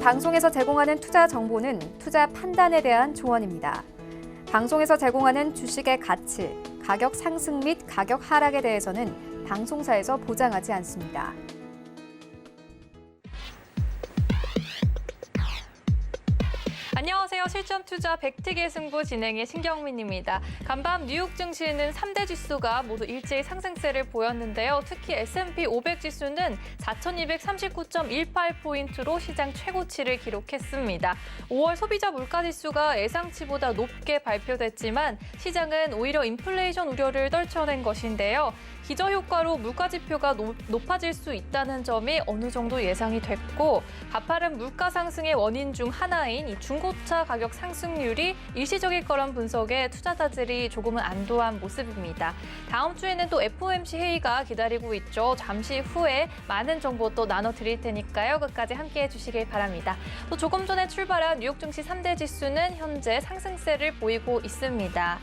방송에서 제공하는 투자 정보는 투자 판단에 대한 조언입니다. 방송에서 제공하는 주식의 가치, 가격 상승 및 가격 하락에 대해서는 방송사에서 보장하지 않습니다. 안녕하세요. 실전투자 팩트기의 승부 진행의 신경민입니다. 간밤 뉴욕 증시는 3대 지수가 모두 일제히 상승세를 보였는데요. 특히 S&P 500 지수는 4,239.18포인트로 시장 최고치를 기록했습니다. 5월 소비자 물가지수가 예상치보다 높게 발표됐지만 시장은 오히려 인플레이션 우려를 떨쳐낸 것인데요. 기저효과로 물가지표가 높아질 수 있다는 점이 어느 정도 예상이 됐고 가파른 물가 상승의 원인 중 하나인 이 중고차 가격 상승률이 일시적일 거란 분석에 투자자들이 조금은 안도한 모습입니다. 다음 주에는 또 FOMC 회의가 기다리고 있죠. 잠시 후에 많은 정보 또 나눠드릴 테니까요. 끝까지 함께해 주시길 바랍니다. 또 조금 전에 출발한 뉴욕 증시 3대 지수는 현재 상승세를 보이고 있습니다.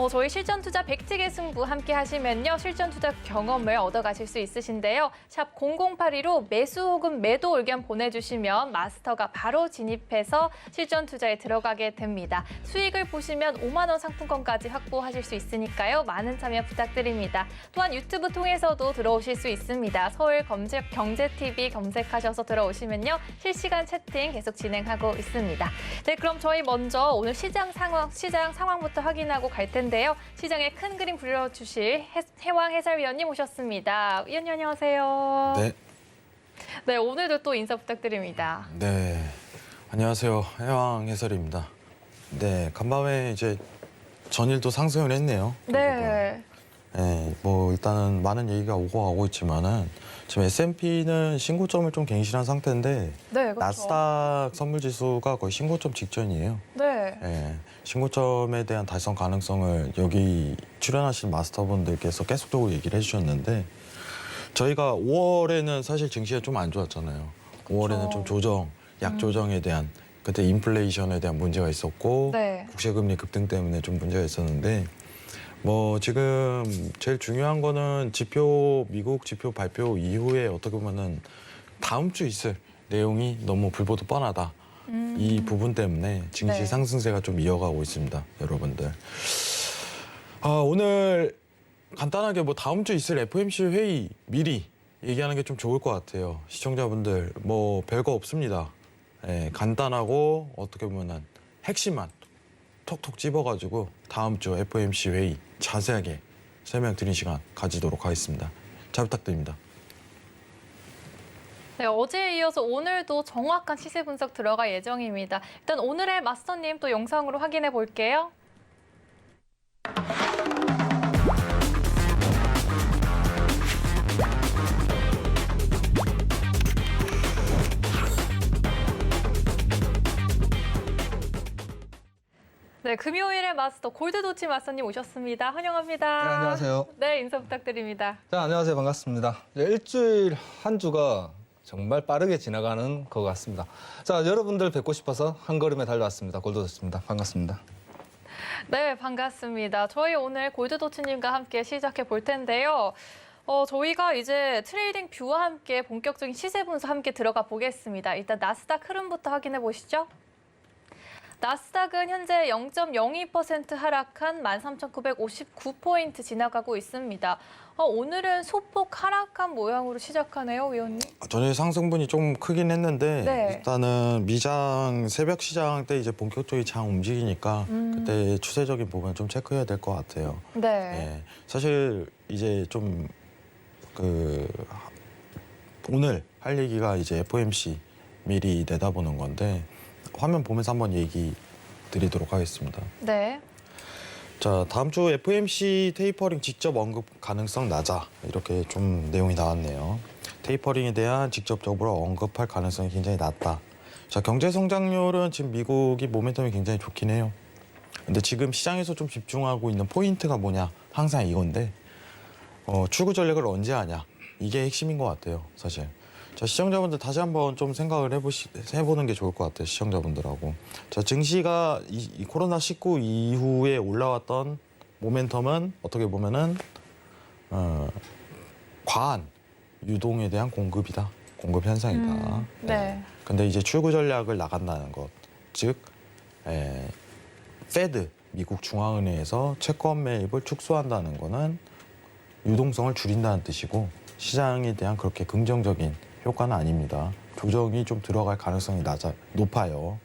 저희 실전투자 팩트기의 승부 함께 하시면요. 실전투자 경험을 얻어가실 수 있으신데요. 샵 0082로 매수 혹은 매도 의견 보내주시면 마스터가 바로 진입해서 실전투자에 들어가게 됩니다. 수익을 보시면 5만 원 상품권까지 확보하실 수 있으니까요. 많은 참여 부탁드립니다. 또한 유튜브 통해서도 들어오실 수 있습니다. 서울 경제TV 검색하셔서 들어오시면요. 실시간 채팅 계속 진행하고 있습니다. 네, 그럼 저희 먼저 오늘 시장 상황부터 확인하고 갈 텐데요. 시장의 큰 그림 그려주실 해왕 해설위원님 오셨습니다. 위원님 안녕하세요. 네. 네, 오늘도 또 인사 부탁드립니다. 네. 안녕하세요. 해왕 해설입니다. 네, 간밤에 이제 전일도 상승을 했네요. 네. 네, 뭐 일단은 많은 얘기가 오고 가고 있지만은 지금 S&P는 신고점을 좀 갱신한 상태인데 네, 그렇죠. 나스닥 선물지수가 거의 신고점 직전이에요. 네. 네, 신고점에 대한 달성 가능성을 여기 출연하신 마스터분들께서 계속적으로 얘기를 해주셨는데 저희가 5월에는 사실 증시가 좀 안 좋았잖아요. 5월에는 좀 조정, 약조정에 대한 그때 인플레이션에 대한 문제가 있었고 네. 국채금리 급등 때문에 좀 문제가 있었는데 뭐 지금 제일 중요한 거는 미국 지표 발표 이후에 어떻게 보면은 다음 주 있을 내용이 너무 불보듯 뻔하다. 이 부분 때문에 증시 네. 상승세가 좀 이어가고 있습니다, 여러분들. 오늘 간단하게 뭐 다음 주 있을 FOMC 회의 미리 얘기하는 게 좀 좋을 것 같아요. 시청자분들 뭐 별거 없습니다. 예, 간단하고 어떻게 보면은 핵심만 톡톡 집어가지고 다음 주 FOMC 회의 자세하게 설명드리는 시간 가지도록 하겠습니다. 잘 부탁드립니다. 네, 어제에 이어서 오늘도 정확한 시세 분석 들어갈 예정입니다. 일단 오늘의 마스터님 또 영상으로 확인해 볼게요. 네, 금요일의 마스터 골드도치 마스터님 오셨습니다. 환영합니다. 네, 안녕하세요. 네, 인사 부탁드립니다. 자, 안녕하세요. 반갑습니다. 일주일 한 주가 정말 빠르게 지나가는 것 같습니다. 자, 여러분들 뵙고 싶어서 한 걸음에 달려왔습니다. 골드도치입니다. 반갑습니다. 네, 반갑습니다. 저희 오늘 골드도치님과 함께 시작해 볼 텐데요. 저희가 이제 트레이딩 뷰와 함께 본격적인 시세 분석 함께 들어가 보겠습니다. 일단 나스닥 흐름부터 확인해 보시죠. 나스닥은 현재 0.02% 하락한 13,959포인트 지나가고 있습니다. 오늘은 소폭 하락한 모양으로 시작하네요, 위원님. 전일 상승분이 좀 크긴 했는데 네. 일단은 미장 새벽 시장 때 이제 본격적인 장 움직이니까 그때 추세적인 부분 좀 체크해야 될 것 같아요. 네. 예, 사실 이제 좀 오늘 할 얘기가 이제 FOMC 미리 내다보는 건데 화면 보면서 한번 얘기 드리도록 하겠습니다. 네. 자, 다음 주 FOMC 테이퍼링 직접 언급 가능성 낮아 이렇게 좀 내용이 나왔네요. 테이퍼링에 대한 직접적으로 언급할 가능성이 굉장히 낮다. 자, 경제 성장률은 지금 미국이 모멘텀이 굉장히 좋긴 해요. 근데 지금 시장에서 좀 집중하고 있는 포인트가 뭐냐? 항상 이건데 출구 전략을 언제 하냐? 이게 핵심인 것 같아요, 사실. 자, 시청자분들 다시 한번 좀 생각을 해보는 게 좋을 것 같아요, 시청자분들하고. 자, 증시가 이 코로나19 이후에 올라왔던 모멘텀은 어떻게 보면은 과한 유동에 대한 공급이다. 공급 현상이다. 네. 근데 이제 출구 전략을 나간다는 것, 즉 페드 미국 중앙은행에서 채권 매입을 축소한다는 거는 유동성을 줄인다는 뜻이고 시장에 대한 그렇게 긍정적인 효과는 아닙니다. 조정이 좀 들어갈 가능성이 높아요.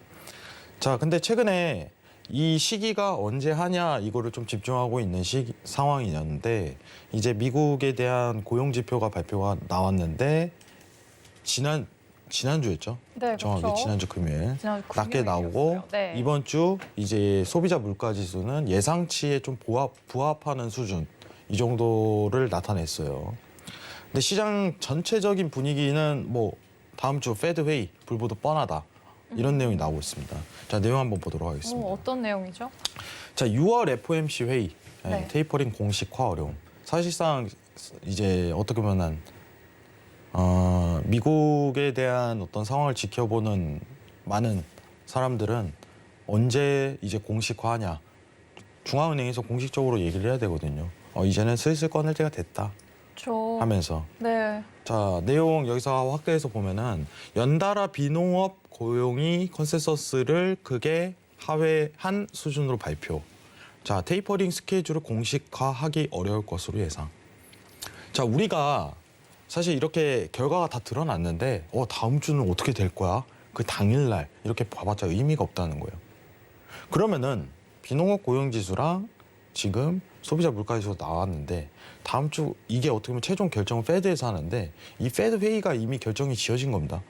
자, 근데 최근에 이 시기가 언제 하냐 이거를 좀 집중하고 있는 상황이었는데 이제 미국에 대한 고용 지표가 발표가 나왔는데 지난주였죠. 네, 정확히 그렇죠. 지난주 금요일 지난주 낮게 나오고 금요일이었어요. 네. 이번 주 이제 소비자 물가 지수는 예상치에 좀 부합하는 수준 이 정도를 나타냈어요. 근데 시장 전체적인 분위기는 뭐 다음 주 페드 회의 불보듯 뻔하다 이런 내용이 나오고 있습니다. 자, 내용 한번 보도록 하겠습니다. 어떤 내용이죠? 자, 6월 FOMC 회의 네. 테이퍼링 공식화 어려움. 사실상 이제 어떻게 보면 미국에 대한 어떤 상황을 지켜보는 많은 사람들은 언제 이제 공식화하냐. 중앙은행에서 공식적으로 얘기를 해야 되거든요. 이제는 슬슬 꺼낼 때가 됐다 저 하면서. 네. 자, 내용 여기서 확대해서 보면은 연달아 비농업 고용이 컨센서스를 크게 하회한 수준으로 발표. 자, 테이퍼링 스케줄을 공식화하기 어려울 것으로 예상. 자, 우리가 사실 이렇게 결과가 다 드러났는데 다음 주는 어떻게 될 거야? 그 당일날 이렇게 봐봤자 의미가 없다는 거예요. 그러면은 비농업 고용 지수랑 지금 소비자 물가 지수가 나왔는데 다음 주 이게 어떻게 보면 최종 결정은 페드에서 하는데 이 페드 회의가 이미 결정이 지어진 겁니다.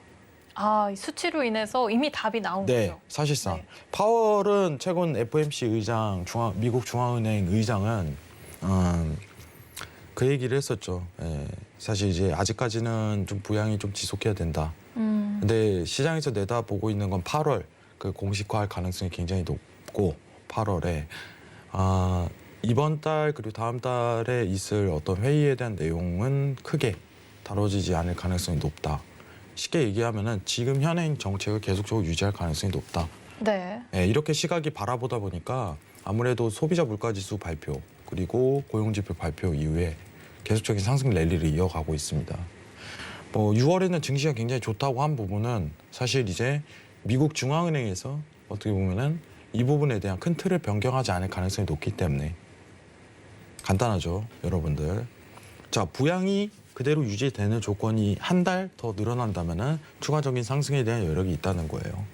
이 수치로 인해서 이미 답이 나온 네, 거죠. 사실상 네. 파월은 최근 FOMC 의장, 미국 중앙은행 의장은 그 얘기를 했었죠. 사실 이제 아직까지는 좀 부양이 좀 지속해야 된다. 근데 시장에서 내다보고 있는 건 8월 그 공식화할 가능성이 굉장히 높고 8월에 이번 달 그리고 다음 달에 있을 어떤 회의에 대한 내용은 크게 다뤄지지 않을 가능성이 높다. 쉽게 얘기하면은 지금 현행 정책을 계속적으로 유지할 가능성이 높다. 네. 이렇게 시각이 바라보다 보니까 아무래도 소비자 물가지수 발표 그리고 고용지표 발표 이후에 계속적인 상승 랠리를 이어가고 있습니다. 6월에는 증시가 굉장히 좋다고 한 부분은 사실 이제 미국 중앙은행에서 어떻게 보면은 이 부분에 대한 큰 틀을 변경하지 않을 가능성이 높기 때문에 간단하죠, 여러분들. 자, 부양이 그대로 유지되는 조건이 한 달 더 늘어난다면은 추가적인 상승에 대한 여력이 있다는 거예요.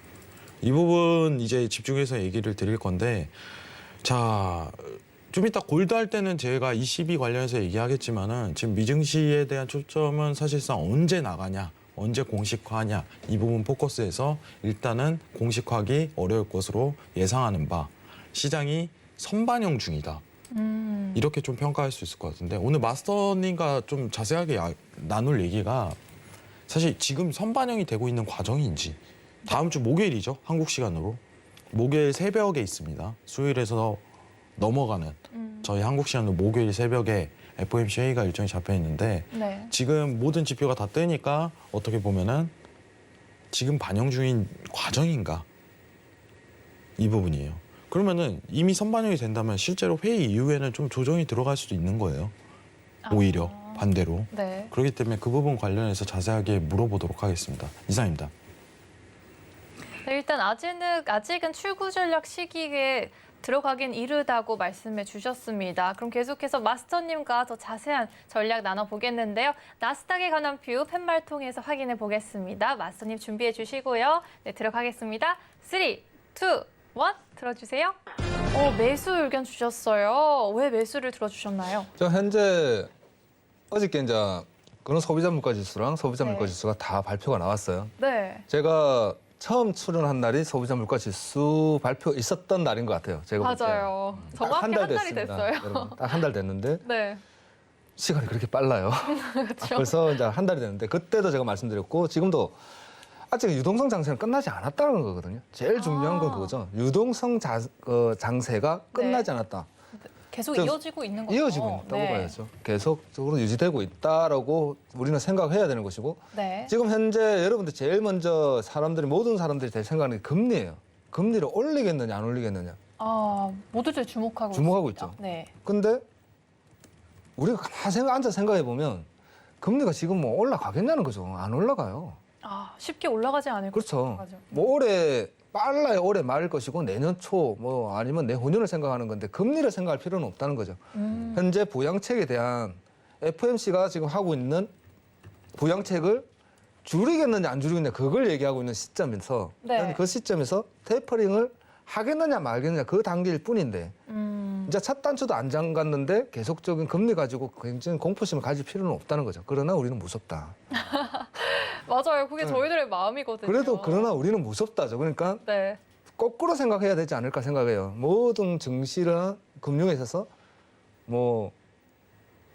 이 부분 이제 집중해서 얘기를 드릴 건데, 자, 좀 이따 골드 할 때는 제가 ECB 관련해서 얘기하겠지만은 지금 미증시에 대한 초점은 사실상 언제 나가냐, 언제 공식화하냐 이 부분 포커스에서 일단은 공식화하기 어려울 것으로 예상하는 바 시장이 선반영 중이다. 이렇게 좀 평가할 수 있을 것 같은데 오늘 마스터님과 좀 자세하게 나눌 얘기가 사실 지금 선반영이 되고 있는 과정인지 다음 주 목요일이죠. 한국 시간으로. 목요일 새벽에 있습니다. 수요일에서 넘어가는 저희 한국 시간으로 목요일 새벽에 FOMC 회의가 일정이 잡혀 있는데 네. 지금 모든 지표가 다 뜨니까 어떻게 보면은 지금 반영 중인 과정인가 이 부분이에요. 그러면은 이미 선반영이 된다면 실제로 회의 이후에는 좀 조정이 들어갈 수도 있는 거예요. 오히려 반대로. 네. 그렇기 때문에 그 부분 관련해서 자세하게 물어보도록 하겠습니다. 이상입니다. 네, 일단 아직은 출구 전략 시기에 들어가긴 이르다고 말씀해 주셨습니다. 그럼 계속해서 마스터님과 더 자세한 전략 나눠보겠는데요. 나스닥에 관한 뷰 팻말 통해서 확인해 보겠습니다. 마스터님 준비해 주시고요. 네, 들어가겠습니다. 3, 2, 1 들어주세요. 매수 의견 주셨어요. 왜 매수를 들어주셨나요? 현재 어저께 이제 그런 소비자 물가 지수랑 소비자 네. 물가 지수가 다 발표가 나왔어요. 네. 제가 처음 출연한 날이 소비자 물가 지수 발표 있었던 날인 것 같아요. 제가 볼 때. 맞아요. 딱 정확히 한 달이 됐습니다, 됐어요. 여러분. 딱 한 달 됐는데 네. 시간이 그렇게 빨라요. 그렇죠. 벌써 이제 한 달이 됐는데 그때도 제가 말씀드렸고 지금도 아직 유동성 장세는 끝나지 않았다는 거거든요. 제일 중요한 건 그거죠. 유동성 장세가 끝나지 않았다. 계속 좀 이어지고 있는 거죠. 이어지고 있다고 네. 봐야죠. 계속적으로 유지되고 있다라고 우리는 생각해야 되는 것이고 네. 지금 현재 여러분들 제일 먼저 모든 사람들이 될 생각은 금리예요. 금리를 올리겠느냐 안 올리겠느냐. 모두들 주목하고 주목하고 있습니다. 있죠. 네. 근데 우리가 가만히 앉아 생각해 보면 금리가 지금 뭐 올라가겠냐는 거죠. 안 올라가요. 아, 쉽게 올라가지 않을 것 그렇죠. 같아요. 뭐 올해 빨라야 올해 말일 것이고 내년 초 뭐 아니면 내후년을 생각하는 건데 금리를 생각할 필요는 없다는 거죠. 현재 부양책에 대한 FOMC가 지금 하고 있는 부양책을 줄이겠느냐 안 줄이겠느냐 그걸 얘기하고 있는 시점에서 네. 그 시점에서 테이퍼링을 하겠느냐 말겠느냐 그 단계일 뿐인데 이제 첫 단추도 안 잠갔는데 계속적인 금리 가지고 굉장히 공포심을 가질 필요는 없다는 거죠. 그러나 우리는 무섭다. 맞아요. 그게 네. 저희들의 마음이거든요. 그래도 그러나 우리는 무섭다죠. 그러니까 네. 거꾸로 생각해야 되지 않을까 생각해요. 모든 증시나 금융에 있어서 뭐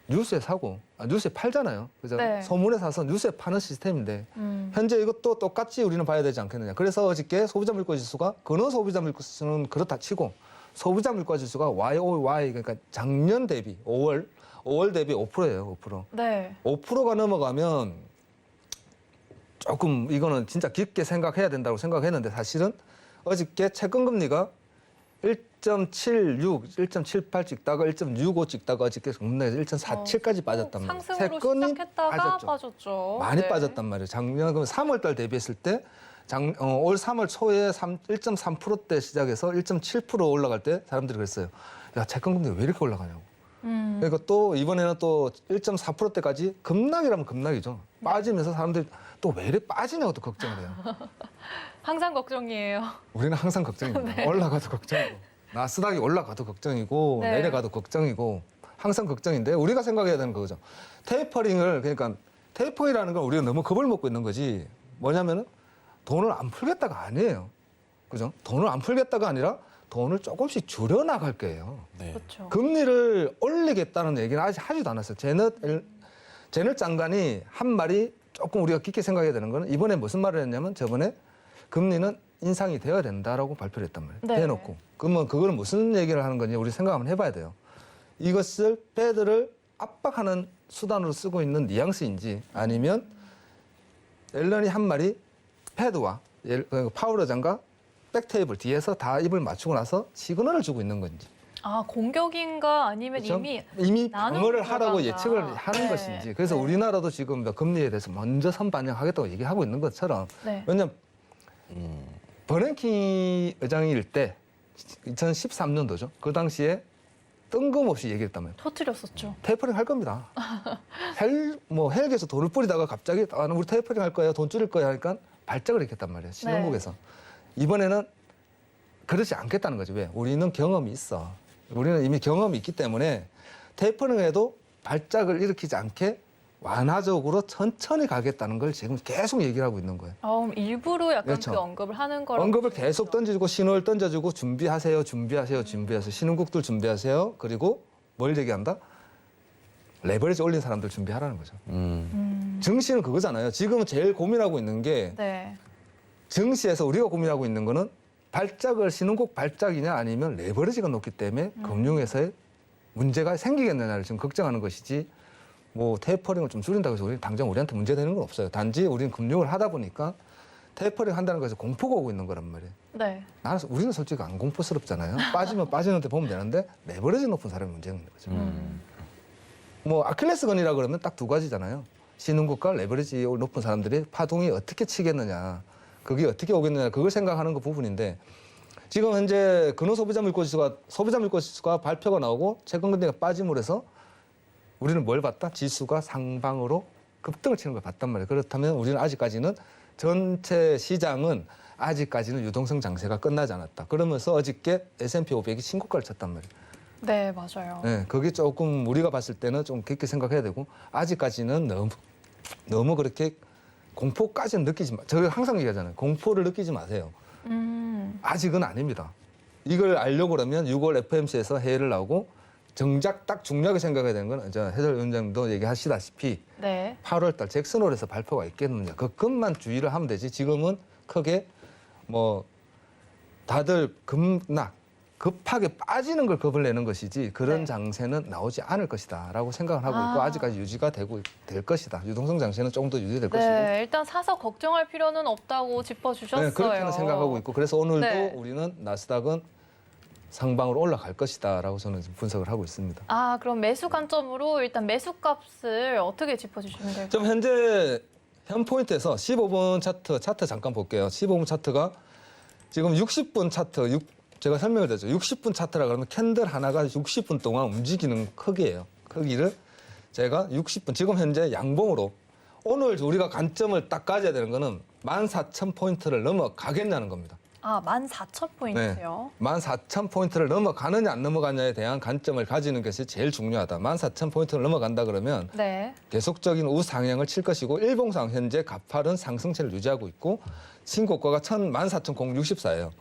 뉴스에 사고 뉴스에 팔잖아요. 그죠? 네. 소문에 사서 뉴스에 파는 시스템인데 현재 이것도 똑같이 우리는 봐야 되지 않겠느냐. 그래서 어저께 소비자 물가 지수가 근원 소비자 물가 지수는 그렇다 치고 소비자 물가 지수가 YOY 그러니까 작년 대비 5월 대비 5%예요. 5%. 네. 5%가 넘어가면 조금 이거는 진짜 깊게 생각해야 된다고 생각했는데 사실은 어저께 채권 금리가 1.76, 1.78 찍다가 1.65 찍다가 어저께 겁나게 1.47까지 빠졌단 말이에요. 상승으로 시작했다가 빠졌죠. 많이 네. 빠졌단 말이에요. 작년 3월 달 대비했을 때 올 3월 초에 1.3%대 시작해서 1.7% 올라갈 때 사람들이 그랬어요. 야, 채권 금리가 왜 이렇게 올라가냐고. 그러니까 또 이번에는 또 1.4%대까지 급락이라면 급락이죠. 빠지면서 사람들이 또 왜 이렇게 빠지냐고 또 걱정을 해요. 항상 걱정이에요. 우리는 항상 걱정입니다. 네. 올라가도 걱정이고 나스닥이 올라가도 걱정이고 네. 내려가도 걱정이고 항상 걱정인데 우리가 생각해야 되는 거죠. 테이퍼링을 그러니까 테이퍼링이라는 건 우리가 너무 겁을 먹고 있는 거지 뭐냐면은 돈을 안 풀겠다가 아니에요. 그죠? 돈을 안 풀겠다가 아니라 돈을 조금씩 줄여 나갈 거예요. 네. 그렇죠. 금리를 올리겠다는 얘기는 아직 하지도 않았어요. 제넛 장관이 한 말이 조금 우리가 깊게 생각해야 되는 거는 이번에 무슨 말을 했냐면 저번에 금리는 인상이 되어야 된다라고 발표를 했단 말이에요. 네. 대놓고. 그러면 그거는 무슨 얘기를 하는 건지 우리 생각 한번 해봐야 돼요. 이것을 패드를 압박하는 수단으로 쓰고 있는 뉘앙스인지 아니면 앨런이 한 말이 패드와 파월 의장과 백테이블 뒤에서 다 입을 맞추고 나서 시그널을 주고 있는 건지. 아, 공격인가 아니면 그렇죠? 이미 방어를 나누는 하라고 거다. 예측을 하는 네. 것인지. 그래서 네. 우리나라도 지금 금리에 대해서 먼저 선반영하겠다고 얘기하고 있는 것처럼 네. 왜냐하면 버냉키 의장일 때 2013년도죠. 그 당시에 뜬금없이 얘기했단 말이에요. 터뜨렸었죠. 테이퍼링 할 겁니다. 헬기에서 돈을 뿌리다가 갑자기 우리 테이퍼링 할 거예요. 돈 줄일 거야 하니까 발작을 했단 말이에요. 신흥국에서. 이번에는 그렇지 않겠다는 거죠. 왜? 우리는 경험이 있어. 우리는 이미 경험이 있기 때문에 테이퍼링에도 발작을 일으키지 않게 완화적으로 천천히 가겠다는 걸 지금 계속 얘기를 하고 있는 거예요. 일부러 약간 그렇죠. 그 언급을 하는 거라고. 언급을 보시면 계속 되죠. 던져주고 신호를 던져주고 준비하세요. 신흥국들 준비하세요. 그리고 뭘 얘기한다? 레버리지 올린 사람들 준비하라는 거죠. 증시는 그거잖아요. 지금은 제일 고민하고 있는 게 네. 증시에서 우리가 고민하고 있는 거는 발작을 신흥국 발작이냐 아니면 레버리지가 높기 때문에 금융에서의 문제가 생기겠느냐를 지금 걱정하는 것이지 뭐 테이퍼링을 좀 줄인다고 해서 우리는 당장 우리한테 문제되는 건 없어요. 단지 우리는 금융을 하다 보니까 테이퍼링 한다는 것에서 공포가 오고 있는 거란 말이에요. 네. 우리는 솔직히 안 공포스럽잖아요. 빠지면 빠지는 데 보면 되는데 레버리지 높은 사람이 문제는 거죠. 뭐 아킬레스건이라 그러면 딱 두 가지잖아요. 신흥국과 레버리지 높은 사람들이 파동이 어떻게 치겠느냐. 그게 어떻게 오겠느냐. 그걸 생각하는 그 부분인데 지금 현재 근원 소비자 물가 지수가 발표가 나오고 채권 금리가 빠짐으로 해서 우리는 뭘 봤다? 지수가 상방으로 급등을 치는 걸 봤단 말이에요. 그렇다면 우리는 아직까지는 전체 시장은 아직까지는 유동성 장세가 끝나지 않았다. 그러면서 어저께 S&P 500이 신고가를 쳤단 말이에요. 네, 맞아요. 네, 그게 조금 우리가 봤을 때는 좀 깊게 생각해야 되고 아직까지는 너무 그렇게 공포까지는 느끼지 마. 제가 항상 얘기하잖아요. 공포를 느끼지 마세요. 아직은 아닙니다. 이걸 알려고 그러면 6월 FOMC에서 해외를 나오고 정작 딱 중요하게 생각해야 되는 건 해설위원장도 얘기하시다시피 네. 8월 달 잭슨홀에서 발표가 있겠느냐. 그것만 주의를 하면 되지. 지금은 크게 뭐 다들 급하게 빠지는 걸 겁을 내는 것이지 그런 네. 장세는 나오지 않을 것이다라고 생각을 하고 있고 아직까지 유지가 될 것이다. 유동성 장세는 조금 더 유지될 것이고. 네, 일단 사서 걱정할 필요는 없다고 짚어주셨어요. 네, 그렇게는 생각하고 있고 그래서 오늘도 네. 우리는 나스닥은 상방으로 올라갈 것이다라고 저는 지금 분석을 하고 있습니다. 아, 그럼 매수 관점으로 일단 매수값을 어떻게 짚어주시면 될까요? 지금 현재 현 포인트에서 15분 차트 잠깐 볼게요. 15분 차트가 지금 60분 차트, 제가 설명을 드렸죠. 60분 차트라 그러면 캔들 하나가 60분 동안 움직이는 크기예요. 크기를 제가 60분, 지금 현재 양봉으로 오늘 우리가 관점을 딱 가져야 되는 거는 14,000포인트를 넘어가겠냐는 겁니다. 아, 14,000포인트요? 14,000포인트를 넘어가느냐 안 넘어가느냐에 대한 관점을 가지는 것이 제일 중요하다. 14,000포인트를 넘어간다 그러면 네. 계속적인 우상향을 칠 것이고 일봉상 현재 가파른 상승세를 유지하고 있고 신고가가 14,064예요.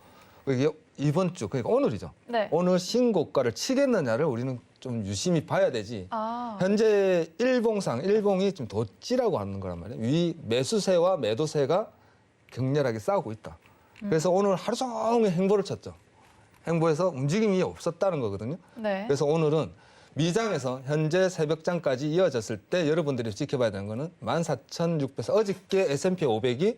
이게 이번 주, 그러니까 오늘이죠. 네. 오늘 신고가를 치겠느냐를 우리는 좀 유심히 봐야 되지. 아, 현재 일봉이 좀 덧지라고 하는 거란 말이에요. 위 매수세와 매도세가 격렬하게 싸우고 있다. 그래서 오늘 하루 종일 행보를 쳤죠. 행보에서 움직임이 없었다는 거거든요. 네. 그래서 오늘은 미장에서 현재 새벽장까지 이어졌을 때 여러분들이 지켜봐야 되는 거는 14,600에서 어저께 S&P 500이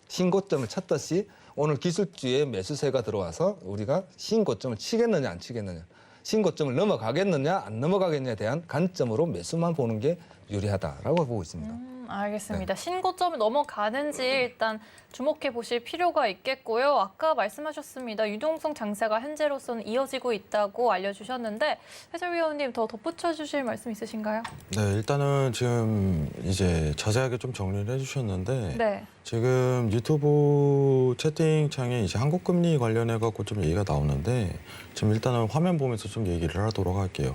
신고점을 쳤듯이 오늘 기술주의 매수세가 들어와서 우리가 신고점을 치겠느냐 안 치겠느냐, 신고점을 넘어가겠느냐 안 넘어가겠느냐에 대한 관점으로 매수만 보는 게 유리하다라고 보고 있습니다. 알겠습니다. 신고점을 넘어가는지 일단 주목해 보실 필요가 있겠고요. 아까 말씀하셨습니다. 유동성 장세가 현재로서는 이어지고 있다고 알려주셨는데 해설위원님 더 덧붙여 주실 말씀 있으신가요? 네, 일단은 지금 이제 자세하게 좀 정리를 해주셨는데 네. 지금 유튜브 채팅창에 이제 한국금리 관련해 갖고 좀 얘기가 나오는데 지금 일단은 화면 보면서 좀 얘기를 하도록 할게요.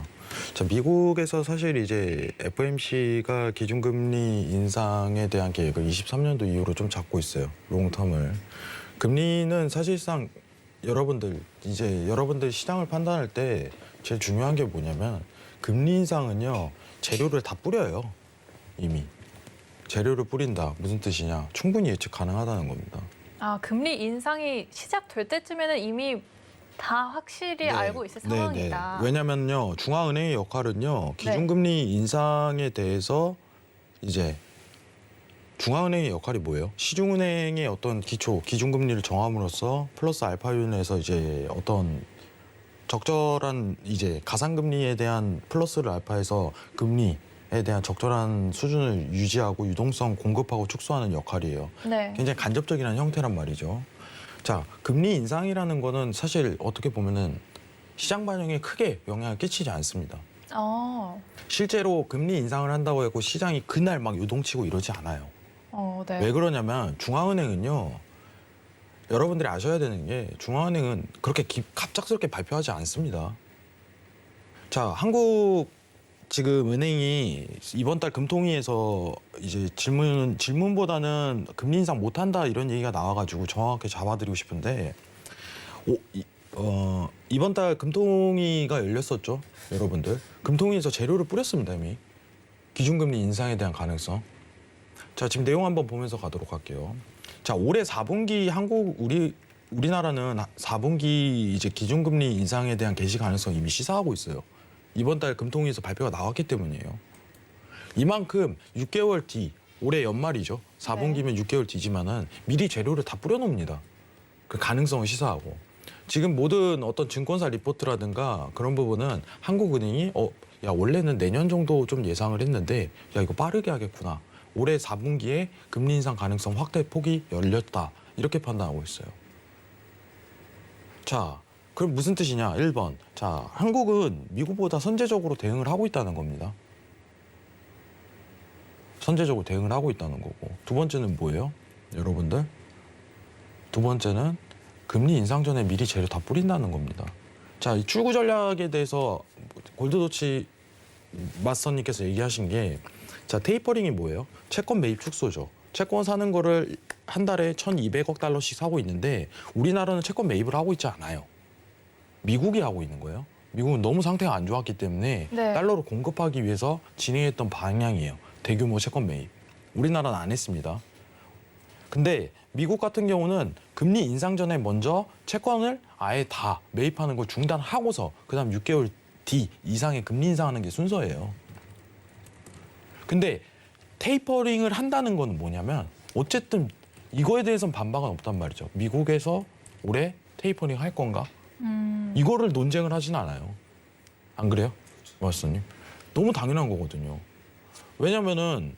자, 미국에서 사실 이제 FOMC가 기준금리 인상에 대한 계획을 23년도 이후로 좀 잡고 있어요. 롱텀을. 금리는 사실상 여러분들 시장을 판단할 때 제일 중요한 게 뭐냐면 금리 인상은요, 재료를 다 뿌려요. 이미. 재료를 뿌린다. 무슨 뜻이냐? 충분히 예측 가능하다는 겁니다. 아, 금리 인상이 시작될 때쯤에는 이미 다 확실히 알고 있을 상황이다. 왜냐면요, 중앙은행의 역할은요, 기준금리 인상에 대해서 이제 중앙은행의 역할이 뭐예요? 시중은행의 어떤 기준금리를 정함으로써 플러스 알파윤에서 이제 어떤 적절한 이제 가상금리에 대한 플러스를 알파해서 금리에 대한 적절한 수준을 유지하고 유동성 공급하고 축소하는 역할이에요. 네. 굉장히 간접적인 형태란 말이죠. 자, 금리 인상이라는 거는 사실 어떻게 보면은 시장 반영에 크게 영향을 끼치지 않습니다. 실제로 금리 인상을 한다고 해서 시장이 그날 막 요동치고 이러지 않아요. 네. 왜 그러냐면 중앙은행은요, 여러분들이 아셔야 되는 게 중앙은행은 그렇게 갑작스럽게 발표하지 않습니다. 자, 한국 지금 은행이 이번 달 금통위에서 이제 질문보다는 금리 인상 못한다 이런 얘기가 나와가지고 정확하게 잡아드리고 싶은데 이번 달 금통위가 열렸었죠, 여러분들. 금통위에서 재료를 뿌렸습니다, 이미. 기준금리 인상에 대한 가능성. 자, 지금 내용 한번 보면서 가도록 할게요. 자, 올해 4분기 우리나라는 4분기 이제 기준금리 인상에 대한 개시 가능성 이미 시사하고 있어요. 이번 달 금통위에서 발표가 나왔기 때문이에요. 이만큼 6개월 뒤, 올해 연말이죠. 4분기면 6개월 뒤지만은 미리 재료를 다 뿌려놓습니다. 그 가능성을 시사하고. 지금 모든 어떤 증권사 리포트라든가 그런 부분은 한국은행이 야, 원래는 내년 정도 좀 예상을 했는데 야, 이거 빠르게 하겠구나. 올해 4분기에 금리 인상 가능성 확대 폭이 열렸다. 이렇게 판단하고 있어요. 자, 그럼 무슨 뜻이냐? 1번. 자, 한국은 미국보다 선제적으로 대응을 하고 있다는 겁니다. 선제적으로 대응을 하고 있다는 거고. 두 번째는 뭐예요? 여러분들? 두 번째는 금리 인상 전에 미리 재료 다 뿌린다는 겁니다. 자, 이 출구 전략에 대해서 골드도치 마스터님께서 얘기하신 게, 자, 테이퍼링이 뭐예요? 채권 매입 축소죠. 채권 사는 거를 한 달에 1,200억 달러씩 사고 있는데 우리나라는 채권 매입을 하고 있지 않아요. 미국이 하고 있는 거예요. 미국은 너무 상태가 안 좋았기 때문에 달러를 공급하기 위해서 진행했던 방향이에요. 대규모 채권 매입. 우리나라는 안 했습니다. 근데 미국 같은 경우는 금리 인상 전에 먼저 채권을 아예 다 매입하는 걸 중단하고서 그다음 6개월 뒤 이상의 금리 인상하는 게 순서예요. 근데 테이퍼링을 한다는 건 뭐냐면 어쨌든 이거에 대해서는 반박은 없단 말이죠. 미국에서 올해 테이퍼링 할 건가? 이거를 논쟁을 하진 않아요. 안 그래요? 마스터님? 너무 당연한 거거든요. 왜냐면은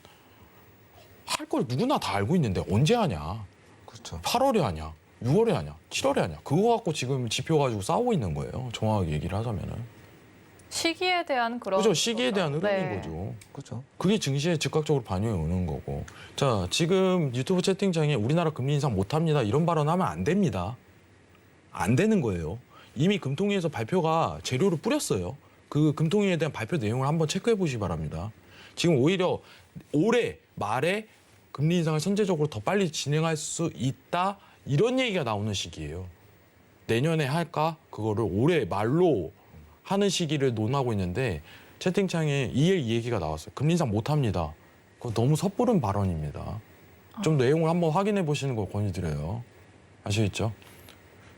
할 걸 누구나 다 알고 있는데 언제 하냐? 그렇죠. 8월에 하냐? 6월에 하냐? 7월에 하냐? 그거 갖고 지금 지표 가지고 싸우고 있는 거예요. 정확하게 얘기를 하자면은. 시기에 대한 그런 그죠? 시기에 대한 흐름인 네. 거죠. 그렇죠. 그게 증시에 즉각적으로 반영이 오는 거고. 자, 지금 유튜브 채팅창에 우리나라 금리 인상 못합니다. 이런 발언하면 안 됩니다. 안 되는 거예요. 이미 금통위에서 발표가 재료를 뿌렸어요. 그 금통위에 대한 발표 내용을 한번 체크해 보시기 바랍니다. 지금 오히려 올해 말에 금리 인상을 선제적으로 더 빨리 진행할 수 있다. 이런 얘기가 나오는 시기예요. 내년에 할까? 그거를 올해 말로 하는 시기를 논하고 있는데 채팅창에 이 얘기가 나왔어요. 금리 인상 못합니다. 그거 너무 섣부른 발언입니다. 좀 내용을 한번 확인해 보시는 걸 권유드려요. 아시겠죠?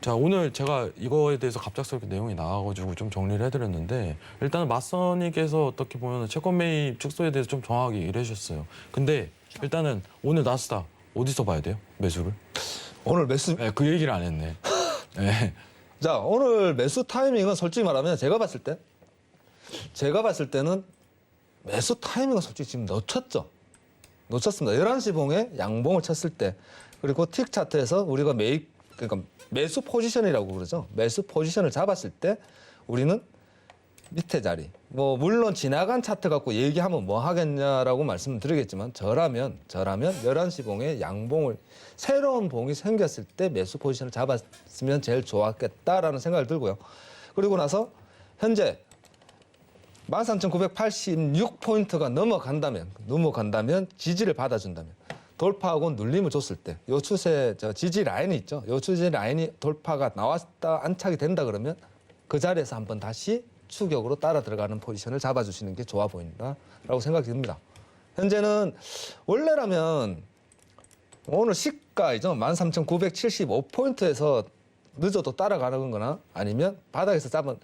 자, 오늘 제가 이거에 대해서 갑작스럽게 내용이 나와가지고 좀 정리를 해드렸는데 일단은 맞선이께서 어떻게 보면 채권 매입 축소에 대해서 좀 정확하게 얘기를 해주셨어요. 근데 일단은 오늘 나스닥 어디서 봐야 돼요? 매수를? 오늘 매수 네, 그 얘기를 안 했네. 네. 자, 오늘 매수 타이밍은 솔직히 말하면 제가 봤을 때는 매수 타이밍은 솔직히 지금 놓쳤죠. 놓쳤습니다. 11시 봉에 양봉을 쳤을 때 그리고 틱 차트에서 우리가 그러니까 매수 포지션이라고 그러죠. 매수 포지션을 잡았을 때 우리는 밑에 자리. 뭐 물론 지나간 차트 갖고 얘기하면 뭐 하겠냐라고 말씀드리겠지만 저라면 11시 봉에 양봉을 새로운 봉이 생겼을 때 매수 포지션을 잡았으면 제일 좋았겠다라는 생각을 들고요. 그리고 나서 현재 13,986포인트가 넘어간다면 지지를 받아준다면 돌파하고 눌림을 줬을 때 요 추세 지지 라인이 있죠. 요 추세 라인이 돌파가 나왔다 안착이 된다 그러면 그 자리에서 한번 다시 추격으로 따라 들어가는 포지션을 잡아주시는 게 좋아 보인다라고 생각이 듭니다. 현재는 원래라면 오늘 시가이죠. 13,975포인트에서 늦어도 따라가는 거나 아니면 바닥에서 잡은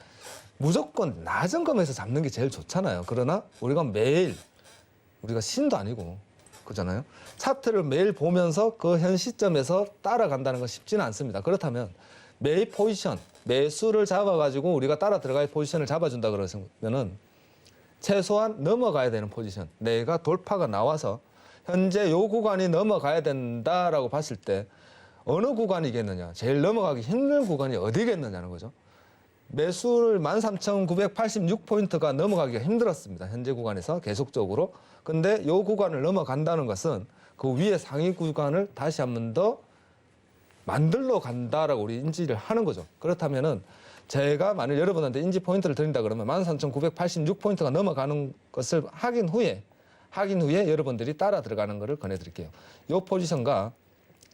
무조건 낮은 검에서 잡는 게 제일 좋잖아요. 그러나 우리가 매일 우리가 신도 아니고 그렇잖아요. 차트를 매일 보면서 그 현 시점에서 따라간다는 건 쉽지는 않습니다. 그렇다면 매일 포지션, 매수를 잡아가지고 우리가 따라 들어갈 포지션을 잡아준다 그러면은 최소한 넘어가야 되는 포지션, 내가 돌파가 나와서 현재 요 구간이 넘어가야 된다라고 봤을 때 어느 구간이겠느냐, 제일 넘어가기 힘든 구간이 어디겠느냐는 거죠. 매수를 13,986포인트가 넘어가기가 힘들었습니다. 현재 구간에서 계속적으로. 근데 요 구간을 넘어간다는 것은 그 위에 상위 구간을 다시 한 번 더 만들러 간다라고 우리 인지를 하는 거죠. 그렇다면은 제가 만일 여러분한테 인지 포인트를 드린다 그러면 13,986포인트가 넘어가는 것을 확인 후에 여러분들이 따라 들어가는 것을 권해드릴게요. 요 포지션과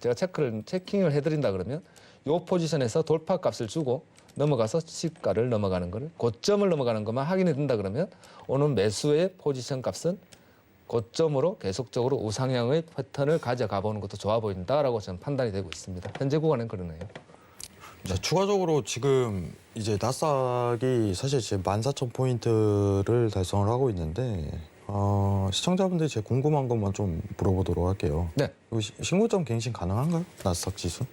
제가 체킹을 해드린다 그러면 요 포지션에서 돌파 값을 주고 넘어가서 시가를 넘어가는 거를 고점을 넘어가는 것만 확인해 둔다 그러면 오늘 매수의 포지션 값은 고점으로 계속적으로 우상향의 패턴을 가져가 보는 것도 좋아 보인다라고 저는 판단이 되고 있습니다. 현재 구간은 그러네요. 자, 추가적으로 지금 이제 나스닥이 사실 지금 14,000포인트를 달성을 하고 있는데 시청자분들이 제 궁금한 것만 좀 물어보도록 할게요. 네. 이거 신고점 갱신 가능한가요? 나스닥 지수?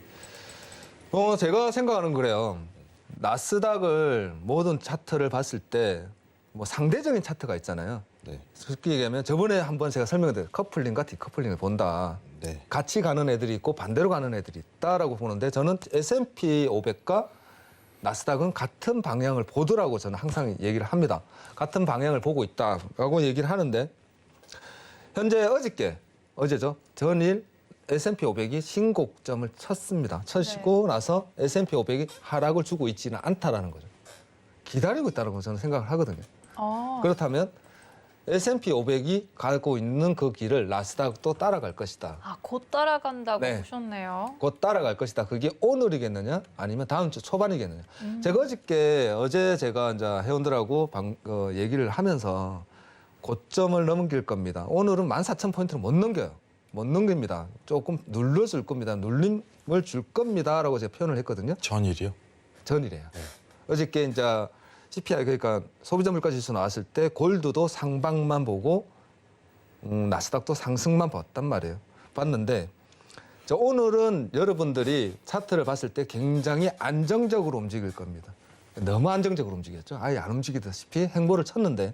제가 생각하는 그래요. 나스닥을 모든 차트를 봤을 때 뭐 상대적인 차트가 있잖아요. 네. 솔직히 얘기하면 저번에 한번 제가 설명드린 커플링과 디커플링을 본다. 네. 같이 가는 애들이 있고 반대로 가는 애들이 있다라고 보는데 저는 S&P 500과 나스닥은 같은 방향을 보더라고 저는 항상 얘기를 합니다. 같은 방향을 보고 있다라고 얘기를 하는데 현재 어제죠. 전일 S&P 500이 신고점을 쳤습니다. 치고 나서 S&P 500이 하락을 주고 있지는 않다라는 거죠. 기다리고 있다는 거 저는 생각을 하거든요. 그렇다면 S&P 500이 가고 있는 그 길을 나스닥도 따라갈 것이다. 곧 따라간다고 네. 보셨네요. 곧 따라갈 것이다. 그게 오늘이겠느냐 아니면 다음 주 초반이겠느냐. 제가 어제 제가 이제 회원들하고 얘기를 하면서 고점을 넘길 겁니다. 오늘은 14,000포인트를 못 넘겨요. 못 넘깁니다. 조금 눌러줄 겁니다. 눌림을 줄 겁니다라고 제가 표현을 했거든요. 전일이요? 전이래요. 어저께 이제 CPI 그러니까 소비자 물가 지수 나왔을 때 골드도 상방만 보고 나스닥도 상승만 봤단 말이에요. 봤는데 오늘은 여러분들이 차트를 봤을 때 굉장히 안정적으로 움직일 겁니다. 너무 안정적으로 움직였죠. 아예 안 움직이다시피 행보를 쳤는데,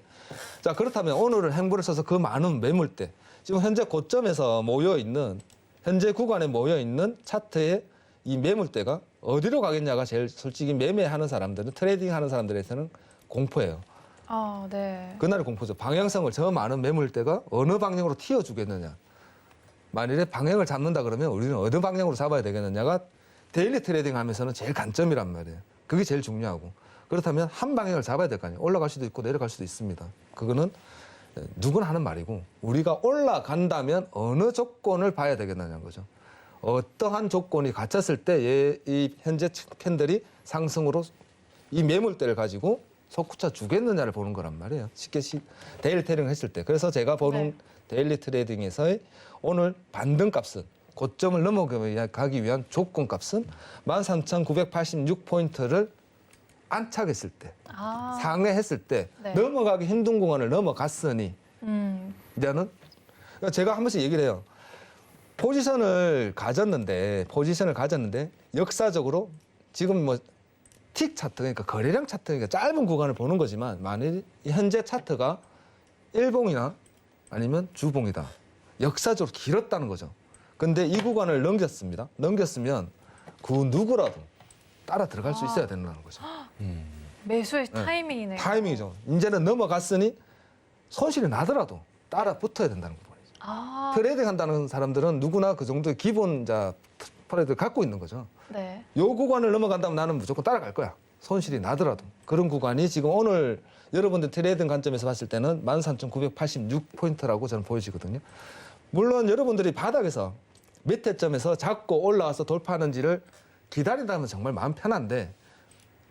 자 그렇다면 오늘은 행보를 써서 그 많은 매물대, 지금 현재 고점에서 모여 있는 현재 구간에 모여 있는 차트의 이 매물대가 어디로 가겠냐가 제일 솔직히 매매하는 사람들은 트레이딩하는 사람들에서는 공포예요. 아, 네. 그날의 공포죠. 방향성을 저 많은 매물대가 어느 방향으로 튀어주겠느냐. 만일에 방향을 잡는다 그러면 우리는 어느 방향으로 잡아야 되겠느냐가 데일리 트레이딩 하면서는 제일 관점이란 말이에요. 그게 제일 중요하고. 그렇다면 한 방향을 잡아야 될 거 아니에요. 올라갈 수도 있고 내려갈 수도 있습니다. 그거는 누구나 하는 말이고, 우리가 올라간다면 어느 조건을 봐야 되겠느냐는 거죠. 어떠한 조건이 갖췄을 때 이 현재 캔들이 상승으로 이 매물대를 가지고 솟구쳐 주겠느냐를 보는 거란 말이에요. 쉽게 데일리 트레이딩을 했을 때. 그래서 제가 보는 데일리 트레이딩에서의 오늘 반등값은, 고점을 넘어가기 위한 조건값은 13,986포인트를 안착했을 때, 아, 상회했을 때, 네. 넘어가기 힘든 공간을 넘어갔으니 이제는, 제가 한 번씩 얘기를 해요. 포지션을 가졌는데 역사적으로 지금 뭐 틱 차트, 그러니까 거래량 차트, 그러니까 짧은 구간을 보는 거지만, 만일 현재 차트가 일봉이나 아니면 주봉이다, 역사적으로 길었다는 거죠. 근데 이 구간을 넘겼습니다. 넘겼으면 그 누구라도 따라 들어갈 수 있어야 된다는 거죠. 매수의 네. 타이밍이네요. 타이밍이죠. 이제는 넘어갔으니 손실이 나더라도 따라 붙어야 된다는 부분이죠. 아, 트레이딩 한다는 사람들은 누구나 그 정도의 기본자 스프레드를 갖고 있는 거죠. 네. 요 구간을 넘어간다면 나는 무조건 따라갈 거야. 손실이 나더라도. 그런 구간이 지금 오늘 여러분들 트레이딩 관점에서 봤을 때는 13,986포인트라고 저는 보여지거든요. 물론 여러분들이 바닥에서 밑에 점에서 잡고 올라와서 돌파하는지를 기다린다면 정말 마음 편한데,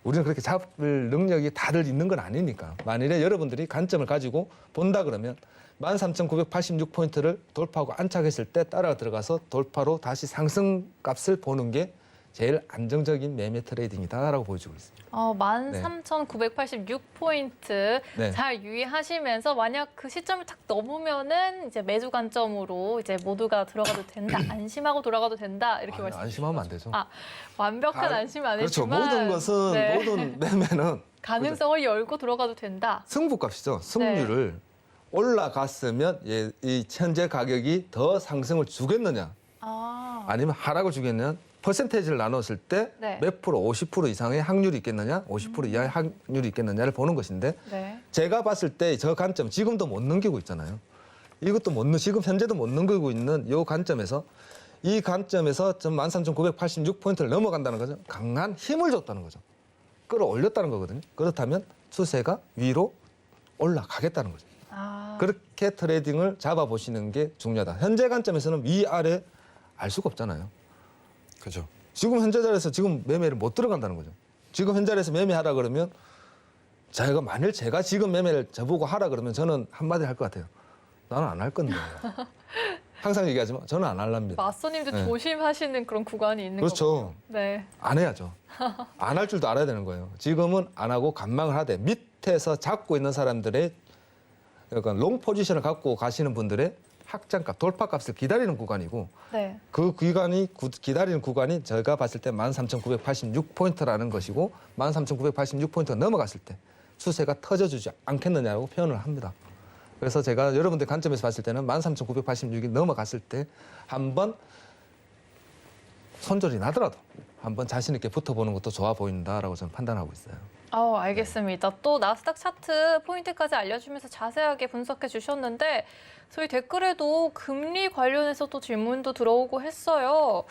우리는 그렇게 잡을 능력이 다들 있는 건 아니니까. 만일에 여러분들이 관점을 가지고 본다 그러면 13,986포인트를 돌파하고 안착했을 때 따라 들어가서 돌파로 다시 상승값을 보는 게 제일 안정적인 매매 트레이딩이다라고 보여주고 있습니다. 13,986포인트 네. 잘 유의하시면서, 만약 그 시점을 탁 넘으면은 이제 매수 관점으로 이제 모두가 들어가도 된다, 안심하고 돌아가도 된다, 이렇게 말씀. 안심하면 안 되죠. 아, 완벽한 안심은 그렇죠. 아니지만, 모든 것은 네. 모든 매매는 가능성을 열고 들어가도 된다. 승부값이죠. 승률을 올라갔으면 이 현재 가격이 더 상승을 주겠느냐, 아, 아니면 하락을 주겠느냐, 퍼센테이지를 나눴을 때 네. 몇 프로, 50% 이상의 확률이 있겠느냐, 50% 이하의 확률이 있겠느냐를 보는 것인데, 네. 제가 봤을 때 저 관점 지금도 못 넘기고 있잖아요. 이것도 지금 현재도 못 넘기고 있는 이 관점에서, 이 관점에서 13,986포인트를 넘어간다는 거죠. 강한 힘을 줬다는 거죠. 끌어올렸다는 거거든요. 그렇다면 추세가 위로 올라가겠다는 거죠. 아, 그렇게 트레이딩을 잡아보시는 게 중요하다. 현재 관점에서는 위아래 알 수가 없잖아요. 그죠. 지금 현재 자리에서 지금 매매를 못 들어간다는 거죠. 지금 현재 자리에서 매매하라 그러면, 만일 제가 지금 매매를 저보고 하라 그러면 저는 한마디 할 것 같아요. 나는 안 할 건데. 항상 얘기하지만 저는 안 할랍니다. 마스터님도 네. 조심하시는 그런 구간이 있는 그렇죠. 거군요. 네. 안 해야죠. 안 할 줄도 알아야 되는 거예요. 지금은 안 하고 관망을 하되, 밑에서 잡고 있는 사람들의 약간 롱 포지션을 갖고 가시는 분들의 확장값, 돌파값을 기다리는 구간이고, 네. 그 기다리는 구간이 제가 봤을 때 13,986포인트라는 것이고, 13,986포인트가 넘어갔을 때 추세가 터져주지 않겠느냐고 표현을 합니다. 그래서 제가 여러분들 관점에서 봤을 때는 13,986이 넘어갔을 때 한번 손절이 나더라도 한번 자신 있게 붙어보는 것도 좋아 보인다라고 저는 판단하고 있어요. 알겠습니다. 또 나스닥 차트 포인트까지 알려주면서 자세하게 분석해 주셨는데, 저희 댓글에도 금리 관련해서 또 질문도 들어오고 했어요.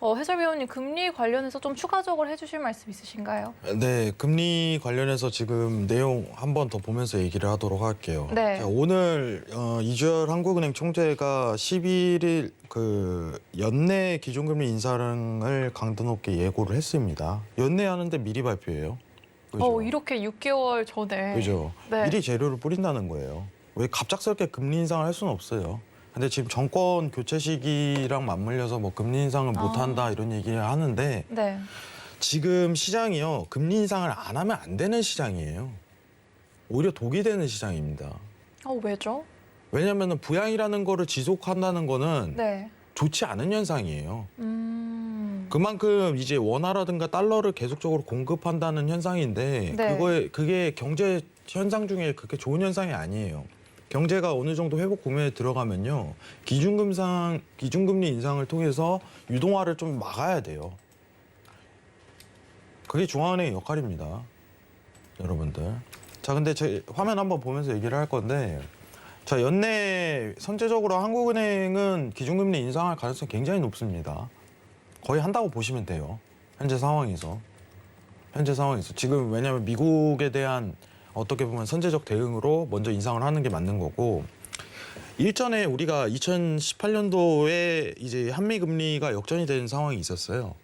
해설위원님, 금리 관련해서 좀 추가적으로 해주실 말씀 있으신가요? 네, 금리 관련해서 지금 내용 한 번 더 보면서 얘기를 하도록 할게요. 네. 자, 오늘 이주열 한국은행 총재가 11일 그 연내 기준금리 인상을 강도 높게 예고를 했습니다. 연내하는데 미리 발표해요. 그죠? 이렇게 6개월 전에. 그죠. 네. 미리 재료를 뿌린다는 거예요. 왜 갑작스럽게 금리 인상을 할 수는 없어요. 근데 지금 정권 교체 시기랑 맞물려서 뭐 금리 인상을 못 한다 이런 얘기를 하는데, 네. 지금 시장이요, 금리 인상을 안 하면 안 되는 시장이에요. 오히려 독이 되는 시장입니다. 왜죠? 그만큼 이제 원화라든가 달러를 계속적으로 공급한다는 현상인데 네. 그게 경제 현상 중에 그렇게 좋은 현상이 아니에요. 경제가 어느 정도 회복 국면에 들어가면요. 기준금리 인상을 통해서 유동화를 좀 막아야 돼요. 그게 중앙은행의 역할입니다. 여러분들. 자, 근데 제 화면 한번 보면서 얘기를 할 건데 자, 연내 선제적으로 한국은행은 기준금리 인상할 가능성이 굉장히 높습니다. 거의 한다고 보시면 돼요. 현재 상황에서. 지금 왜냐하면 미국에 대한 어떻게 보면 선제적 대응으로 먼저 인상을 하는 게 맞는 거고 일전에 우리가 2018년도에 이제 한미 금리가 역전이 되는 상황이 있었어요.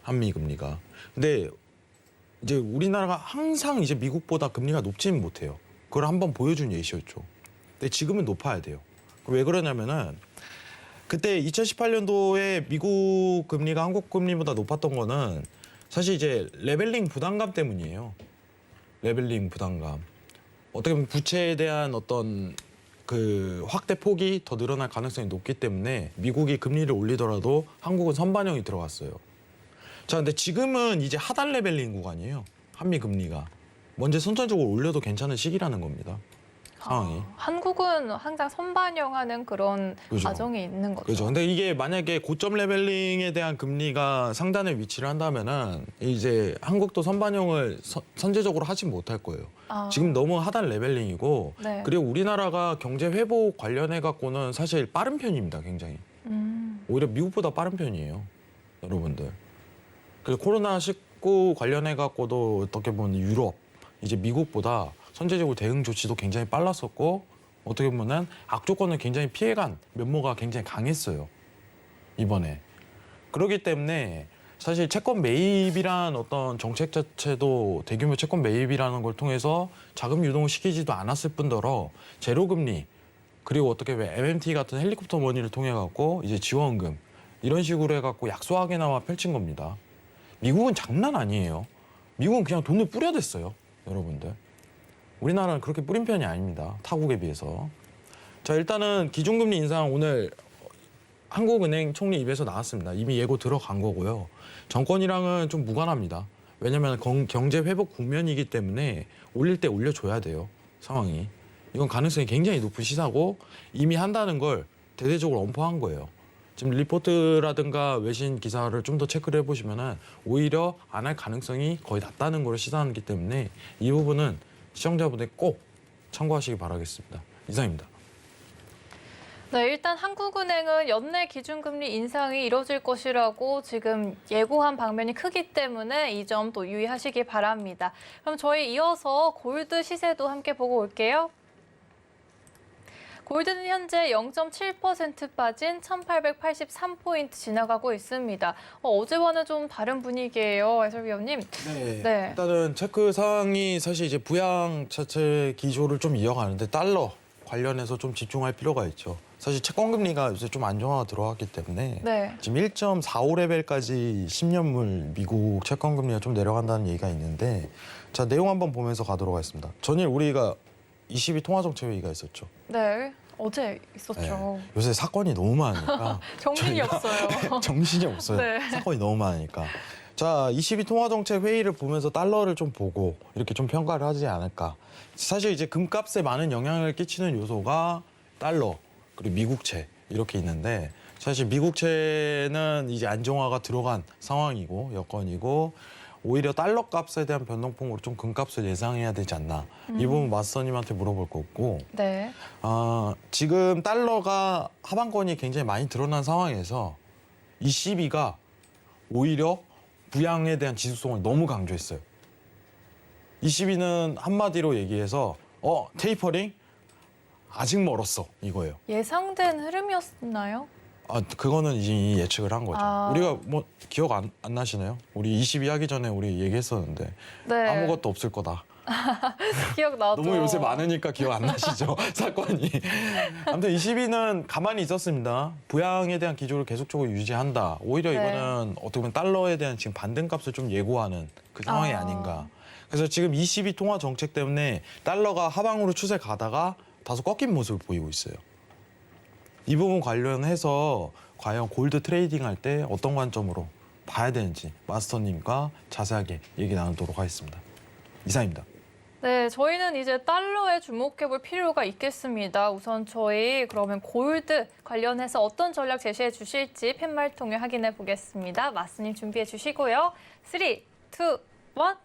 한미 금리가. 근데 이제 우리나라가 항상 이제 미국보다 금리가 높지는 못해요. 그걸 한번 보여준 예시였죠. 근데 지금은 높아야 돼요. 왜 그러냐면은 그때 2018년도에 미국 금리가 한국 금리보다 높았던 거는 사실 이제 레벨링 부담감 때문이에요. 레벨링 부담감. 어떻게 보면 부채에 대한 어떤 그 확대 폭이 더 늘어날 가능성이 높기 때문에 미국이 금리를 올리더라도 한국은 선반영이 들어갔어요. 자, 근데 지금은 이제 하단 레벨링 구간이에요. 한미 금리가. 먼저 선천적으로 올려도 괜찮은 시기라는 겁니다. 상황이. 한국은 항상 선반영하는 그런 그죠. 과정이 있는 거죠. 그렇죠. 근데 이게 만약에 고점 레벨링에 대한 금리가 상단에 위치를 한다면은 이제 한국도 선반영을 선제적으로 하지 못할 거예요. 지금 너무 하단 레벨링이고 네. 그리고 우리나라가 경제 회복 관련해 갖고는 사실 빠른 편입니다. 굉장히. 오히려 미국보다 빠른 편이에요. 여러분들. 그리고 코로나19 관련해 갖고도 어떻게 보면 유럽, 이제 미국보다 선제적으로 대응 조치도 굉장히 빨랐었고 어떻게 보면은 악조건을 굉장히 피해간 면모가 굉장히 강했어요. 이번에. 그렇기 때문에 사실 채권 매입이란 어떤 정책 자체도 대규모 채권 매입이라는 걸 통해서 자금 유동을 시키지도 않았을 뿐더러 제로금리 그리고 어떻게 보면 MMT 같은 헬리콥터 머니를 통해 갖고 이제 지원금 이런 식으로 해갖고 약소하게나마 펼친 겁니다. 미국은 장난 아니에요. 미국은 그냥 돈을 뿌려댔어요. 여러분들. 우리나라는 그렇게 뿌린 편이 아닙니다. 타국에 비해서. 자, 일단은 기준금리 인상 오늘 한국은행 총리 입에서 나왔습니다. 이미 예고 들어간 거고요. 정권이랑은 좀 무관합니다. 왜냐하면 경제 회복 국면이기 때문에 올릴 때 올려줘야 돼요. 상황이. 이건 가능성이 굉장히 높은 시사고 이미 한다는 걸 대대적으로 엄포한 거예요. 지금 리포트라든가 외신 기사를 좀 더 체크를 해보시면은 오히려 안 할 가능성이 거의 낮다는 걸 시사하기 때문에 이 부분은 시청자분들 꼭 참고하시기 바라겠습니다. 이상입니다. 네, 일단 한국은행은 연내 기준금리 인상이 이뤄질 것이라고 지금 예고한 방면이 크기 때문에 이 점 또 유의하시기 바랍니다. 그럼 저희 이어서 골드 시세도 함께 보고 올게요. 골드는 현재 0.7% 빠진 1,883포인트 지나가고 있습니다. 어제와는 좀 다른 분위기예요, 해설위원님. 네. 일단은 체크 사항이 사실 이제 부양 자체 기조를 좀 이어가는데 달러 관련해서 좀 집중할 필요가 있죠. 사실 채권 금리가 요새 좀 안정화가 들어왔기 때문에 네. 지금 1.45레벨까지 10년물 미국 채권 금리가 좀 내려간다는 얘기가 있는데 자, 내용 한번 보면서 가도록 하겠습니다. 전일 우리가 22 통화정책회의가 있었죠. 네, 어제 있었죠. 네. 요새 사건이 너무 많으니까 정신이 없어요. 정신이 없어요. 네. 사건이 너무 많으니까. 자, 22 통화정책 회의를 보면서 달러를 좀 보고 이렇게 좀 평가를 하지 않을까. 사실 이제 금값에 많은 영향을 끼치는 요소가 달러 그리고 미국채 이렇게 있는데 사실 미국채는 이제 안정화가 들어간 상황이고 여건이고 오히려 달러 값에 대한 변동폭으로 좀 금값을 예상해야 되지 않나. 이 부분 마스터님한테 물어볼 거고. 네. 지금 달러가 하방권이 굉장히 많이 드러난 상황에서 ECB가 오히려 부양에 대한 지속성을 너무 강조했어요. ECB는 한마디로 얘기해서 테이퍼링 아직 멀었어 이거예요. 예상된 흐름이었나요? 그거는 이제 예측을 한 거죠. 우리가 뭐 기억 안 나시나요? 우리 22 하기 전에 우리 얘기했었는데 네. 아무것도 없을 거다. 기억나죠. 너무 요새 많으니까 기억 안 나시죠? 사건이. 아무튼 22는 가만히 있었습니다. 부양에 대한 기조를 계속적으로 유지한다. 오히려 네. 이거는 어떻게 보면 달러에 대한 지금 반등값을 좀 예고하는 그 상황이 아닌가. 그래서 지금 22 통화 정책 때문에 달러가 하방으로 추세 가다가 다소 꺾인 모습을 보이고 있어요. 이 부분 관련해서 과연 골드 트레이딩 할 때 어떤 관점으로 봐야 되는지 마스터님과 자세하게 얘기 나누도록 하겠습니다. 이상입니다. 네, 저희는 이제 달러에 주목해볼 필요가 있겠습니다. 우선 저희 그러면 골드 관련해서 어떤 전략 제시해 주실지 팻말 통해 확인해 보겠습니다. 마스님 준비해 주시고요. 3, 2, 1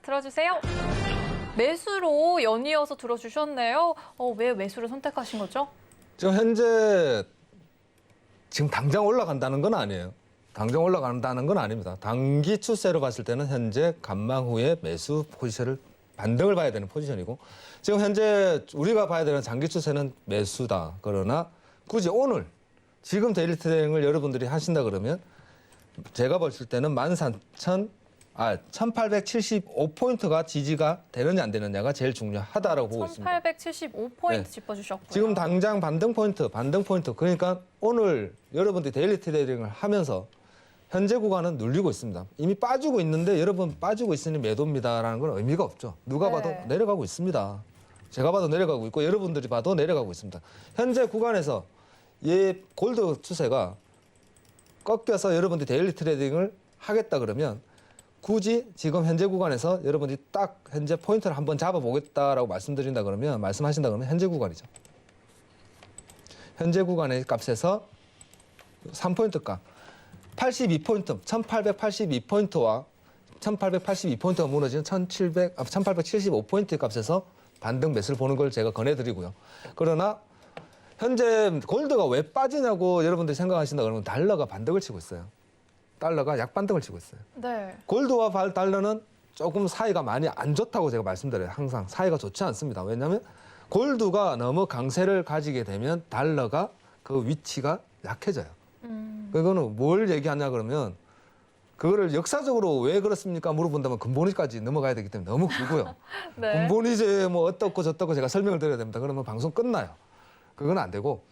들어주세요. 매수로 연이어서 들어주셨네요. 왜 매수를 선택하신 거죠? 지금 현재 지금 당장 올라간다는 건 아니에요. 당장 올라간다는 건 아닙니다. 단기 추세로 봤을 때는 현재 간망 후에 매수 포지션을 반등을 봐야 되는 포지션이고 지금 현재 우리가 봐야 되는 장기 추세는 매수다. 그러나 굳이 오늘 지금 데일리 트레이딩을 여러분들이 하신다 그러면 제가 봤을 때는 1875포인트가 지지가 되느냐 안 되느냐가 제일 중요하다라고 보고 있습니다. 1875포인트 네. 짚어주셨고요. 지금 당장 반등 포인트. 그러니까 오늘 여러분들이 데일리 트레이딩을 하면서 현재 구간은 눌리고 있습니다. 이미 빠지고 있는데 여러분 빠지고 있으니 매도입니다라는 건 의미가 없죠. 누가 봐도 네. 내려가고 있습니다. 제가 봐도 내려가고 있고 여러분들이 봐도 내려가고 있습니다. 현재 구간에서 이 골드 추세가 꺾여서 여러분들이 데일리 트레이딩을 하겠다 그러면 굳이 지금 현재 구간에서 여러분들이 딱 현재 포인트를 한번 잡아보겠다라고 말씀하신다 그러면 현재 구간이죠. 현재 구간의 값에서 3포인트 값 82포인트, 1882포인트와 1882포인트가 무너지는 1875포인트 값에서 반등 매수를 보는 걸 제가 권해드리고요. 그러나 현재 골드가 왜 빠지냐고 여러분들이 생각하신다 그러면 달러가 반등을 치고 있어요. 달러가 약반등을 치고 있어요. 네. 골드와 달러는 조금 사이가 많이 안 좋다고 제가 말씀드려요. 항상 사이가 좋지 않습니다. 왜냐하면 골드가 너무 강세를 가지게 되면 달러가 그 위치가 약해져요. 그거는 뭘 얘기하냐 그러면 그거를 역사적으로 왜 그렇습니까 물어본다면 근본위까지 넘어가야 되기 때문에 너무 길고요. 네. 근본위제 뭐 어떻고 저떻고 제가 설명을 드려야 됩니다. 그러면 방송 끝나요. 그건 안 되고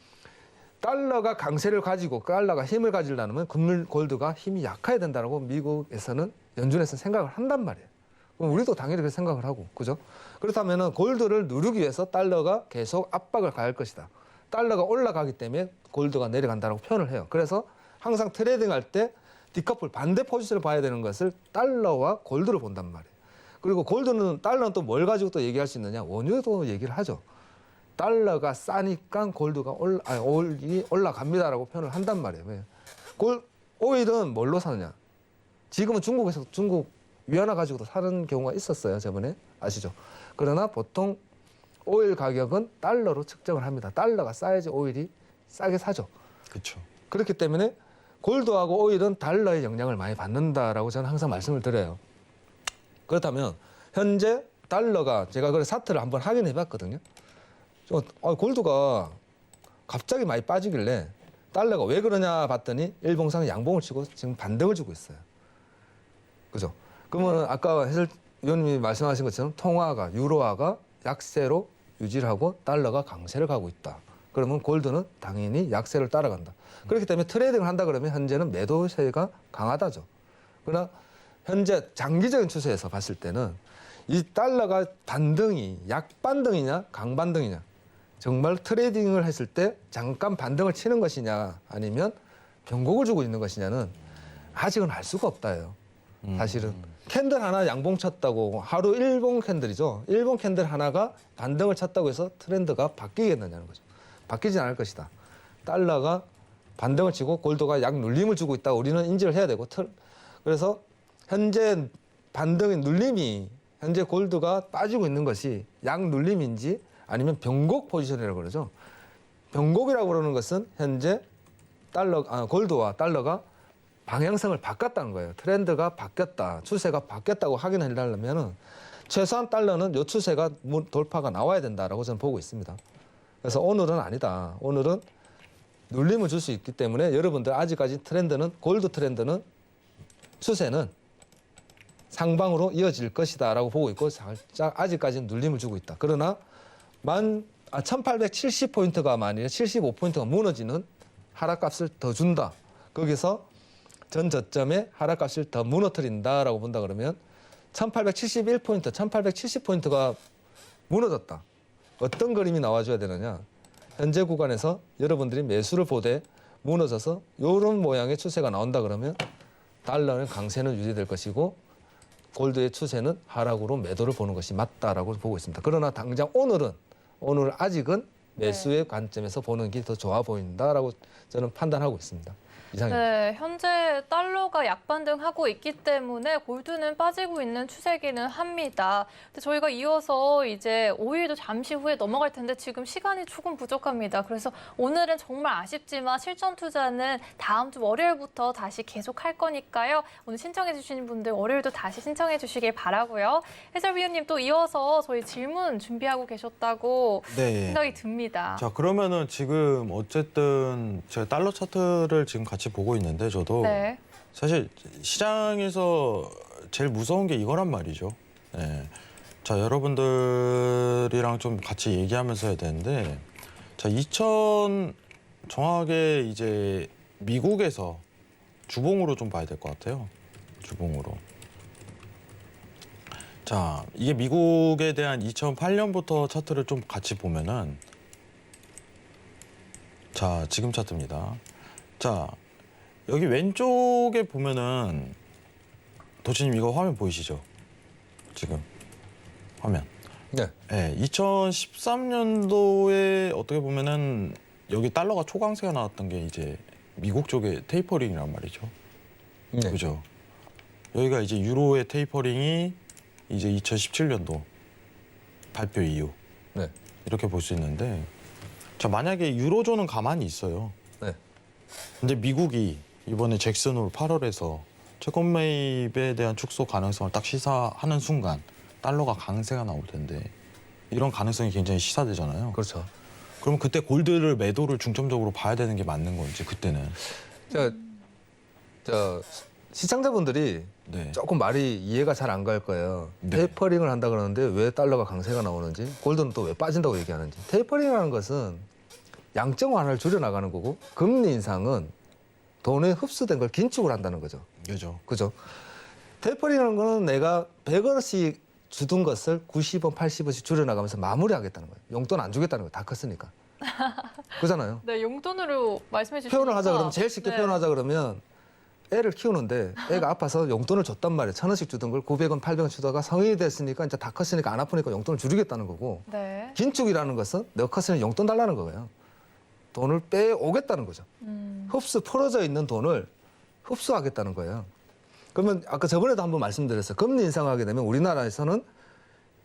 달러가 강세를 가지고 달러가 힘을 가지려면 골드가 힘이 약해야 된다고 미국에서는 연준에서 생각을 한단 말이에요. 그럼 우리도 당연히 그렇게 생각을 하고 그죠? 그렇다면 골드를 누르기 위해서 달러가 계속 압박을 가할 것이다. 달러가 올라가기 때문에 골드가 내려간다고 표현을 해요. 그래서 항상 트레이딩 할 때 디커플 반대 포지션을 봐야 되는 것을 달러와 골드를 본단 말이에요. 그리고 달러는 또 뭘 가지고 또 얘기할 수 있느냐? 원유도 얘기를 하죠. 달러가 싸니까 골드가 올라갑니다라고 표현을 한단 말이에요. 왜? 오일은 뭘로 사느냐? 지금은 중국에서 중국 위안화 가지고도 사는 경우가 있었어요. 저번에 아시죠? 그러나 보통 오일 가격은 달러로 측정을 합니다. 달러가 싸야지 오일이 싸게 사죠. 그렇죠. 그렇기 때문에 골드하고 오일은 달러의 영향을 많이 받는다라고 저는 항상 말씀을 드려요. 그렇다면 현재 달러가 제가 그 차트를 한번 확인해 봤거든요. 골드가 갑자기 많이 빠지길래 달러가 왜 그러냐 봤더니 일봉상 양봉을 치고 지금 반등을 주고 있어요. 그죠? 그러면 아까 해설위원님이 말씀하신 것처럼 유로화가 약세로 유지를 하고 달러가 강세를 가고 있다. 그러면 골드는 당연히 약세를 따라간다. 그렇기 때문에 트레이딩을 한다 그러면 현재는 매도세가 강하다죠. 그러나 현재 장기적인 추세에서 봤을 때는 이 달러가 반등이 약반등이냐 강반등이냐 정말 트레이딩을 했을 때 잠깐 반등을 치는 것이냐 아니면 변곡을 주고 있는 것이냐는 아직은 알 수가 없다예요. 사실은 캔들 하나 양봉 쳤다고 하루 일봉 캔들이죠. 일봉 캔들 하나가 반등을 쳤다고 해서 트렌드가 바뀌겠느냐는 거죠. 바뀌지 않을 것이다. 달러가 반등을 치고 골드가 약 눌림을 주고 있다. 우리는 인지를 해야 되고 그래서 현재 반등의 눌림이 현재 골드가 빠지고 있는 것이 약 눌림인지 아니면 변곡 포지션이라고 그러죠. 변곡이라고 그러는 것은 현재 골드와 달러가 방향성을 바꿨다는 거예요. 트렌드가 바뀌었다. 추세가 바뀌었다고 확인하려면 최소한 달러는 이 추세가 돌파가 나와야 된다라고 저는 보고 있습니다. 그래서 오늘은 아니다. 오늘은 눌림을 줄 수 있기 때문에 여러분들 아직까지 골드 트렌드는 추세는 상방으로 이어질 것이다라고 보고 있고 살짝 아직까지는 눌림을 주고 있다. 그러나 1870포인트가 만약에 75포인트가 무너지는 하락값을 더 준다. 거기서 전 저점에 하락값을 더 무너뜨린다라고 본다 그러면 1871포인트, 1870포인트가 무너졌다. 어떤 그림이 나와줘야 되느냐. 현재 구간에서 여러분들이 매수를 보되 무너져서 이런 모양의 추세가 나온다 그러면 달러의 강세는 유지될 것이고 골드의 추세는 하락으로 매도를 보는 것이 맞다라고 보고 있습니다. 그러나 당장 오늘 아직은 매수의 관점에서 보는 게 더 좋아 보인다라고 저는 판단하고 있습니다. 이상입니다. 네, 현재 달러가 약반등하고 있기 때문에 골드는 빠지고 있는 추세기는 합니다. 근데 저희가 이어서 이제 오일도 잠시 후에 넘어갈 텐데 지금 시간이 조금 부족합니다. 그래서 오늘은 정말 아쉽지만 실전 투자는 다음 주 월요일부터 다시 계속할 거니까요. 오늘 신청해 주신 분들 월요일도 다시 신청해 주시길 바라고요. 해설위원님 또 이어서 저희 질문 준비하고 계셨다고 네. 생각이 듭니다. 자, 그러면은 지금 어쨌든 제가 달러 차트를 지금 같이 보고 있는데 저도 네. 사실 시장에서 제일 무서운 게 이거란 말이죠. 네. 자, 여러분들이랑 좀 같이 얘기하면서 해야 되는데, 자, 정확하게 이제 미국에서 주봉으로 좀 봐야 될 것 같아요. 주봉으로. 자, 이게 미국에 대한 2008년부터 차트를 좀 같이 보면은, 자, 지금 차트입니다. 자, 여기 왼쪽에 보면은 도치님 이거 화면 보이시죠? 지금 화면. 네. 네, 2013년도에 어떻게 보면은 여기 달러가 초강세가 나왔던 게 이제 미국 쪽의 테이퍼링이란 말이죠. 네. 그죠? 여기가 이제 유로의 테이퍼링이 이제 2017년도 발표 이후 네. 이렇게 볼 수 있는데, 자, 만약에 유로존은 가만히 있어요. 네. 근데 미국이 이번에 잭슨 홀 8월에서 채권 매입에 대한 축소 가능성을 딱 시사하는 순간 달러가 강세가 나올 텐데, 이런 가능성이 굉장히 시사되잖아요. 그렇죠. 그럼 그때 골드를 매도를 중점적으로 봐야 되는 게 맞는 건지 그때는. 저 시청자분들이 네. 조금 말이 이해가 잘 안 갈 거예요. 네. 테이퍼링을 한다 그러는데 왜 달러가 강세가 나오는지, 골드는 또 왜 빠진다고 얘기하는지. 테이퍼링이라는 것은 양적 완화를 줄여나가는 거고, 금리 인상은 돈에 흡수된 걸 긴축을 한다는 거죠. 그죠. 그죠? 테이퍼링이라는 거는 내가 100원씩 주던 것을 90원, 80원씩 줄여나가면서 마무리하겠다는 거예요. 용돈 안 주겠다는 거예요. 다 컸으니까. 그잖아요. 네, 용돈으로 말씀해 주시니까. 표현을 하자 그러면, 제일 쉽게 네. 표현하자 그러면, 애를 키우는데 애가 아파서 용돈을 줬단 말이에요. 1,000원씩 주던 걸 900원, 800원 주다가 성인이 됐으니까 이제 다 컸으니까 안 아프니까 용돈을 줄이겠다는 거고, 네. 긴축이라는 것은 내가 컸으니 용돈 달라는 거예요. 돈을 빼오겠다는 거죠. 풀어져 있는 돈을 흡수하겠다는 거예요. 그러면 아까 저번에도 한번 말씀드렸어요. 금리 인상하게 되면 우리나라에서는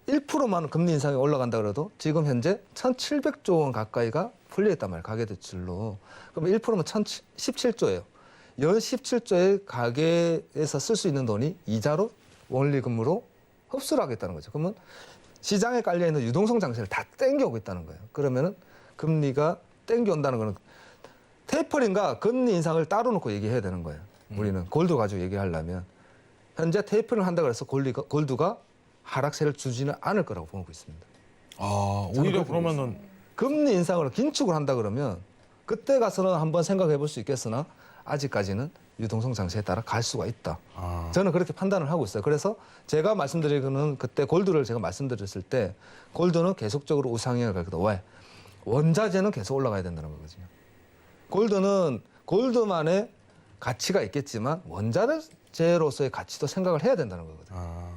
1%만 금리 인상이 올라간다 그래도 지금 현재 1,700조 원 가까이가 풀려있단 말이에요. 가계대출로. 그러면 1%면 1,017조예요. 연 17조의 가계에서 쓸 수 있는 돈이 이자로 원리금으로 흡수를 하겠다는 거죠. 그러면 시장에 깔려있는 유동성 장세를 다 땡겨오고 있다는 거예요. 그러면은 금리가 땡겨온다는 거는 테이퍼링과 금리 인상을 따로 놓고 얘기해야 되는 거예요. 우리는 골드 가지고 얘기하려면 현재 테이퍼링을 한다 그래서 골드가 하락세를 주지는 않을 거라고 보고 있습니다. 아, 오히려 그러면은 금리 인상을 긴축을 한다 그러면 그때 가서는 한번 생각해 볼 수 있겠으나 아직까지는 유동성 장세에 따라 갈 수가 있다. 아, 저는 그렇게 판단을 하고 있어요. 그래서 제가 말씀드리기는 그때 골드를 제가 말씀드렸을 때 골드는 계속적으로 우상향을 갈 거다. 왜? 원자재는 계속 올라가야 된다는 거거든요. 골드는 골드만의 가치가 있겠지만 원자재로서의 가치도 생각을 해야 된다는 거거든요. 아,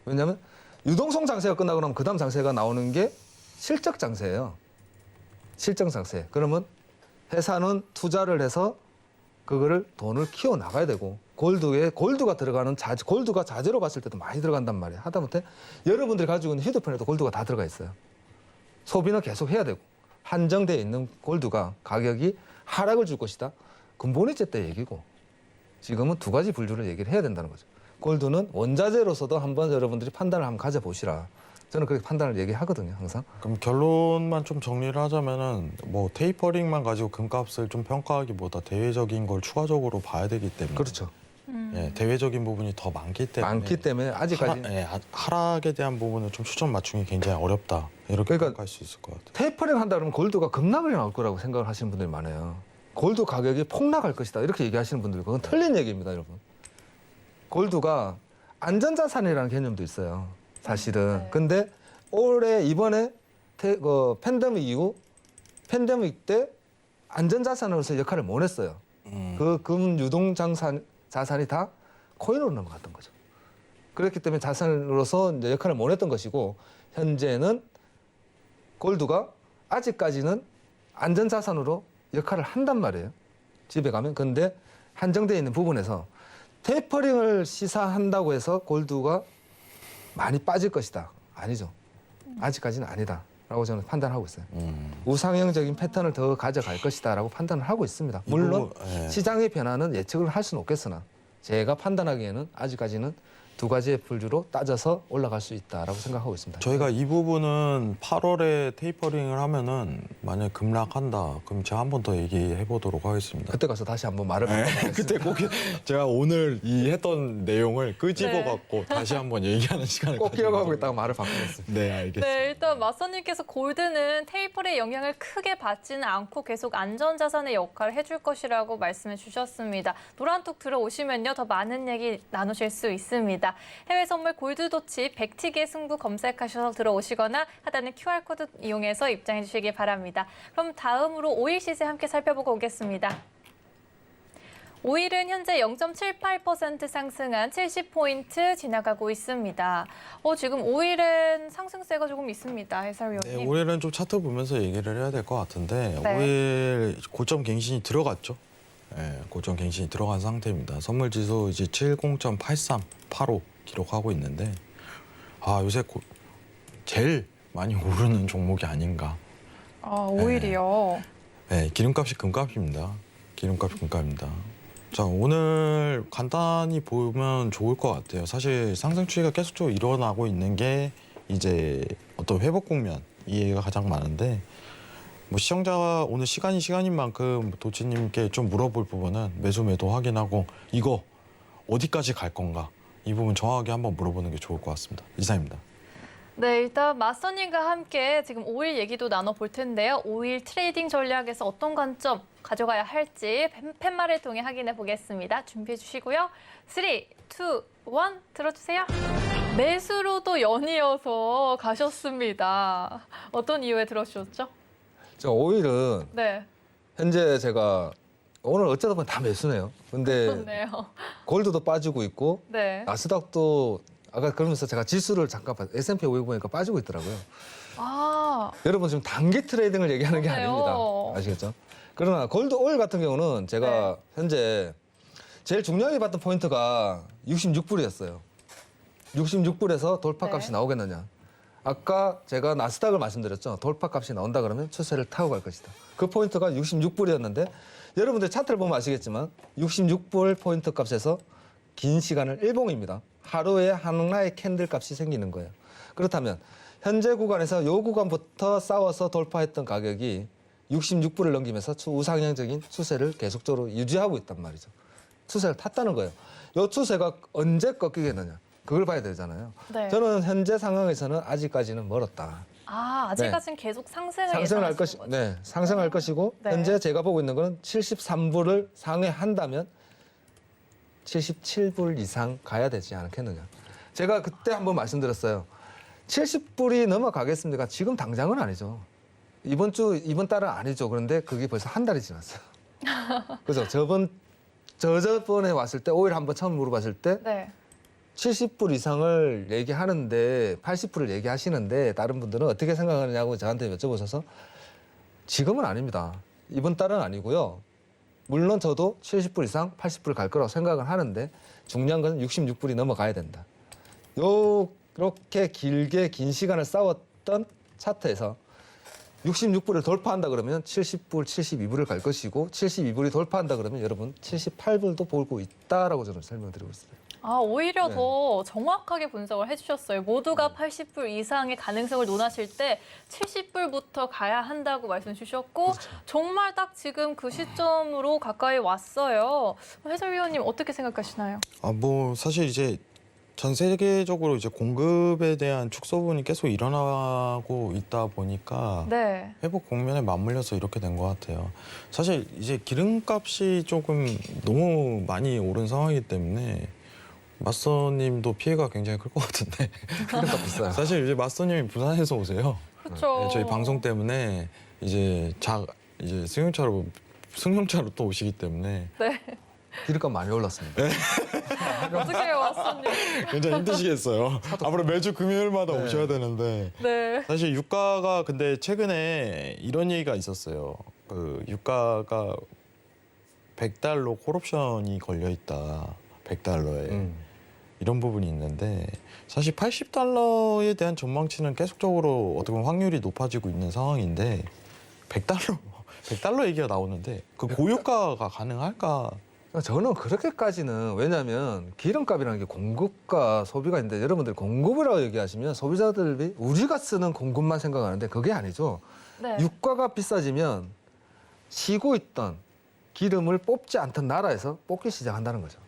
왜냐하면 유동성 장세가 끝나고 나면 그 다음 장세가 나오는 게 실적 장세예요. 실적 장세. 그러면 회사는 투자를 해서 그거를 돈을 키워 나가야 되고, 골드가 들어가는 골드가 자재로 봤을 때도 많이 들어간단 말이에요. 하다못해 여러분들이 가지고 있는 휴대폰에도 골드가 다 들어가 있어요. 소비는 계속 해야 되고, 한정되어 있는 골드가 가격이 하락을 줄 것이다. 근본이제 때 얘기고, 지금은 두 가지 분류를 얘기를 해야 된다는 거죠. 골드는 원자재로서도 한번 여러분들이 판단을 한번 가져보시라. 저는 그렇게 판단을 얘기하거든요, 항상. 그럼 결론만 좀 정리를 하자면은 뭐 테이퍼링만 가지고 금값을 좀 평가하기보다 대외적인 걸 추가적으로 봐야 되기 때문에. 그렇죠. 예, 대외적인 부분이 더 많기 때문에. 아직까지. 하락에 대한 부분을 좀 초점 맞추기 굉장히 어렵다. 이렇게 그러니까 평가할 수 있을 것 같아요. 테이퍼링 한다 그러면 골드가 급락이 나올 거라고 생각을 하시는 분들이 많아요. 골드 가격이 폭락할 것이다. 이렇게 얘기하시는 분들, 그건 틀린 얘기입니다, 여러분. 골드가 안전자산이라는 개념도 있어요, 사실은. 네. 근데 이번에 팬데믹 이후, 팬데믹 때 안전자산으로서 역할을 못 했어요. 그 금 유동 자산이 다 코인으로 넘어갔던 거죠. 그렇기 때문에 자산으로서 이제 역할을 못 했던 것이고 현재는 골드가 아직까지는 안전자산으로 역할을 한단 말이에요. 집에 가면. 근데 한정되어 있는 부분에서 테이퍼링을 시사한다고 해서 골드가 많이 빠질 것이다. 아니죠. 아직까지는 아니다라고 저는 판단하고 있어요. 우상향적인 패턴을 더 가져갈 것이다라고 판단을 하고 있습니다. 물론 예. 시장의 변화는 예측을 할 수는 없겠으나 제가 판단하기에는 아직까지는 두 가지의 풀주로 따져서 올라갈 수 있다라고 생각하고 있습니다. 저희가 이 부분은 8월에 테이퍼링을 하면은 만약에 급락한다, 그럼 제가 한 번 더 얘기해 보도록 하겠습니다. 그때 가서 다시 한번 말을 네, 바꿔보겠습니다. 그때 꼭 제가 오늘 이 했던 내용을 끄집어 갖고 다시 한번 얘기하는 시간을 꼭 가지도록 기억하고 있다가 말을 바꾸겠습니다. 네, 알겠습니다. 네, 일단 맞선님께서 골드는 테이퍼의 영향을 크게 받지는 않고 계속 안전자산의 역할을 해줄 것이라고 말씀해 주셨습니다. 노란톡 들어오시면요, 더 많은 얘기 나누실 수 있습니다. 해외 선물 골드도치 100틱의 승부 검색하셔서 들어오시거나 하단의 QR코드 이용해서 입장해 주시기 바랍니다. 그럼 다음으로 오일 시세 함께 살펴보고 오겠습니다. 오일은 현재 0.78% 상승한 70포인트 지나가고 있습니다. 지금 오일은 상승세가 조금 있습니다. 해설위원님. 네, 올해는 좀 차트 보면서 얘기를 해야 될 것 같은데 네. 오일 고점 갱신이 들어갔죠. 네, 고점 갱신이 들어간 상태입니다. 선물 지수 이제 70.83, 85 기록하고 있는데 요새 제일 많이 오르는 종목이 아닌가. 오일이요. 네, 기름값이 금값입니다. 기름값이 금값입니다. 자, 오늘 간단히 보면 좋을 것 같아요. 사실 상승 추이가 계속적으로 일어나고 있는 게 이제 어떤 회복 국면, 이해가 가장 많은데 뭐 시청자가 오늘 시간인 만큼 도치님께 좀 물어볼 부분은 매도 확인하고 이거 어디까지 갈 건가, 이 부분 정확하게 한번 물어보는 게 좋을 것 같습니다. 이상입니다. 네, 일단 맞선님과 함께 지금 오일 얘기도 나눠볼 텐데요. 오일 트레이딩 전략에서 어떤 관점 가져가야 할지 팻말을 통해 확인해 보겠습니다. 준비해 주시고요. 3, 2, 1 들어주세요. 매수로도 연이어서 가셨습니다. 어떤 이유에 들어주셨죠? 저 오일은 네, 현재 제가 오늘 어쩌다 보니 다 매수네요. 근데 좋네요. 골드도 빠지고 있고 네. 나스닥도 아까 그러면서 제가 지수를 잠깐 봤어요. S&P 500 보니까 빠지고 있더라고요. 여러분 지금 단기 트레이딩을 얘기하는 게 그러네요. 아닙니다. 아시겠죠? 그러나 골드 오일 같은 경우는 제가 현재 제일 중요하게 봤던 포인트가 66불이었어요. 66불에서 돌파값이 네. 나오겠느냐. 아까 제가 나스닥을 말씀드렸죠. 돌파값이 나온다 그러면 추세를 타고 갈 것이다. 그 포인트가 66불이었는데 여러분들 차트를 보면 아시겠지만 66불 포인트 값에서 긴 시간을 일봉입니다. 하루에 하나의 캔들 값이 생기는 거예요. 그렇다면 현재 구간에서 이 구간부터 싸워서 돌파했던 가격이 66불을 넘기면서 우상향적인 추세를 계속적으로 유지하고 있단 말이죠. 추세를 탔다는 거예요. 이 추세가 언제 꺾이겠느냐. 그걸 봐야 되잖아요. 네. 저는 현재 상황에서는 아직까지는 멀었다. 아직까지는 계속 상승을 상승할 예상하시는 것이, 거죠? 네, 상승할 것이고 네. 현재 제가 보고 있는 거는 73불을 상회한다면 77불 이상 가야 되지 않겠느냐. 제가 그때 한번 말씀드렸어요. 70불이 넘어가겠습니까? 지금 당장은 아니죠. 이번 달은 아니죠. 그런데 그게 벌써 한 달이 지났어요. 그죠? 저번에 왔을 때 오일 한번 처음 물어봤을 때 네. 70불 이상을 얘기하는데 80불을 얘기하시는데 다른 분들은 어떻게 생각하느냐고 저한테 여쭤보셔서 지금은 아닙니다. 이번 달은 아니고요. 물론 저도 70불 이상 80불 갈 거라고 생각을 하는데 중요한 건 66불이 넘어가야 된다. 이렇게 길게 긴 시간을 싸웠던 차트에서 66불을 돌파한다 그러면 70불, 72불을 갈 것이고 72불이 돌파한다 그러면 여러분 78불도 보고 있다라고 저는 설명드리고 있습니다. 오히려 네. 더 정확하게 분석을 해주셨어요. 모두가 80불 이상의 가능성을 논하실 때 70불부터 가야 한다고 말씀 주셨고 그렇죠. 정말 딱 지금 그 시점으로 가까이 왔어요. 해설위원님 어떻게 생각하시나요? 뭐 사실 이제 전 세계적으로 이제 공급에 대한 축소분이 계속 일어나고 있다 보니까 네. 회복 국면에 맞물려서 이렇게 된 것 같아요. 사실 이제 기름값이 조금 너무 많이 오른 상황이기 때문에 맞서님도 피해가 굉장히 클 것 같은데 기름값 비싸요. 사실 이제 맞서님이 부산에서 오세요. 그렇죠. 네, 저희 방송 때문에 이제 승용차로 또 오시기 때문에 네. 기름값 많이 올랐습니다. 어떻게 왔습니다. 굉장히 힘드시겠어요. 앞으로 매주 금요일마다 네. 오셔야 되는데 네. 사실 유가가 근데 최근에 이런 얘기가 있었어요. 그 유가가 100달러 콜옵션이 걸려 있다. 100달러에. 이런 부분이 있는데 사실 80달러에 대한 전망치는 계속적으로 어떻게 보면 확률이 높아지고 있는 상황인데 100달러 얘기가 나오는데 그 고유가가 가능할까? 저는 그렇게까지는 왜냐하면 기름값이라는 게 공급과 소비가 있는데 여러분들 공급이라고 얘기하시면 소비자들이 우리가 쓰는 공급만 생각하는데 그게 아니죠. 네. 유가가 비싸지면 쉬고 있던 기름을 뽑지 않던 나라에서 뽑기 시작한다는 거죠.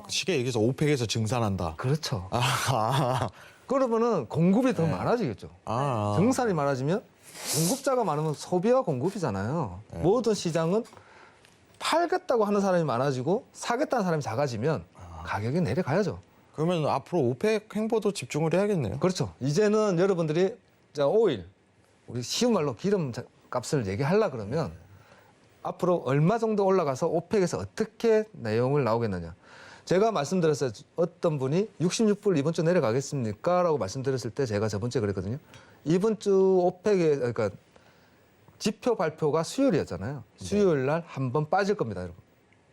쉽게 얘기해서 오펙에서 증산한다. 그렇죠. 아, 그러면은 공급이 더 네. 많아지겠죠. 아. 증산이 많아지면 공급자가 많으면 소비와 공급이잖아요. 네. 모든 시장은 팔겠다고 하는 사람이 많아지고 사겠다는 사람이 작아지면 가격이 내려가야죠. 그러면 앞으로 오펙 행보도 집중을 해야겠네요. 그렇죠. 이제는 여러분들이 자 오일, 우리 쉬운 말로 기름 값을 얘기하려 그러면 앞으로 얼마 정도 올라가서 오펙에서 어떻게 내용을 나오겠느냐. 제가 말씀드렸어요. 어떤 분이 66불 이번 주 내려가겠습니까? 라고 말씀드렸을 때 제가 저번 주에 그랬거든요. 이번 주 오펙의 그러니까 지표 발표가 수요일이었잖아요. 수요일 날 한 번 빠질 겁니다, 여러분.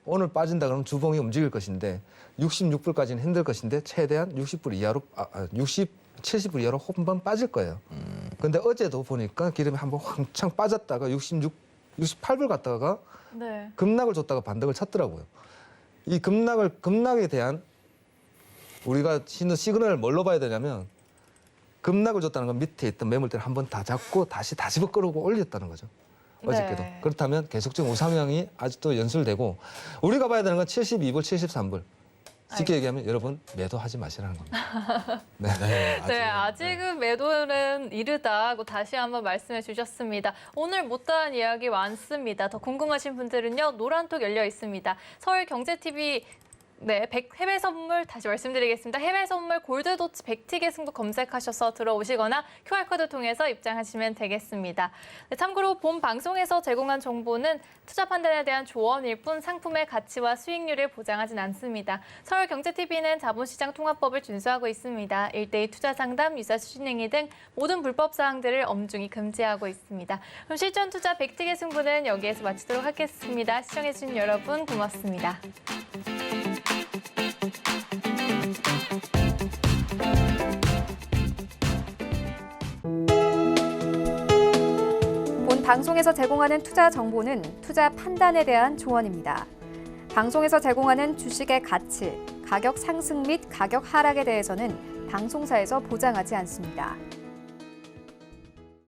오늘 빠진다 그러면 주봉이 움직일 것인데 66불까지는 힘들 것인데 최대한 60불 이하로 70불 이하로 한 번 빠질 거예요. 근데 어제도 보니까 기름이 한 번 왕창 빠졌다가 68불 갔다가 네. 급락을 줬다가 반등을 쳤더라고요. 이 급락에 대한 우리가 시그널을 뭘로 봐야 되냐면 급락을 줬다는 건 밑에 있던 매물대를 한 번 다 잡고 다시 집어 끌고 올렸다는 거죠. 어저께도. 네. 그렇다면 계속적인 우상향이 아직도 연출되고 우리가 봐야 되는 건 72불, 73불. 쉽게 얘기하면 여러분 매도하지 마시라는 겁니다. 네. 네, 아직은 매도는 이르다고 다시 한번 말씀해 주셨습니다. 오늘 못다한 이야기 많습니다. 더 궁금하신 분들은요, 노란톡 열려 있습니다. 서울경제TV 네, 해외 선물 다시 말씀드리겠습니다. 해외 선물 골드도치 100틱의 승부 검색하셔서 들어오시거나 QR코드 통해서 입장하시면 되겠습니다. 네, 참고로 본 방송에서 제공한 정보는 투자 판단에 대한 조언일 뿐 상품의 가치와 수익률을 보장하진 않습니다. 서울경제TV는 자본시장 통합법을 준수하고 있습니다. 1대2 투자 상담, 유사 수신행위 등 모든 불법 사항들을 엄중히 금지하고 있습니다. 그럼 실전 투자 100틱의 승부는 여기에서 마치도록 하겠습니다. 시청해주신 여러분 고맙습니다. 본 방송에서 제공하는 투자 정보는 투자 판단에 대한 조언입니다. 방송에서 제공하는 주식의 가치, 가격 상승 및 가격 하락에 대해서는 방송사에서 보장하지 않습니다.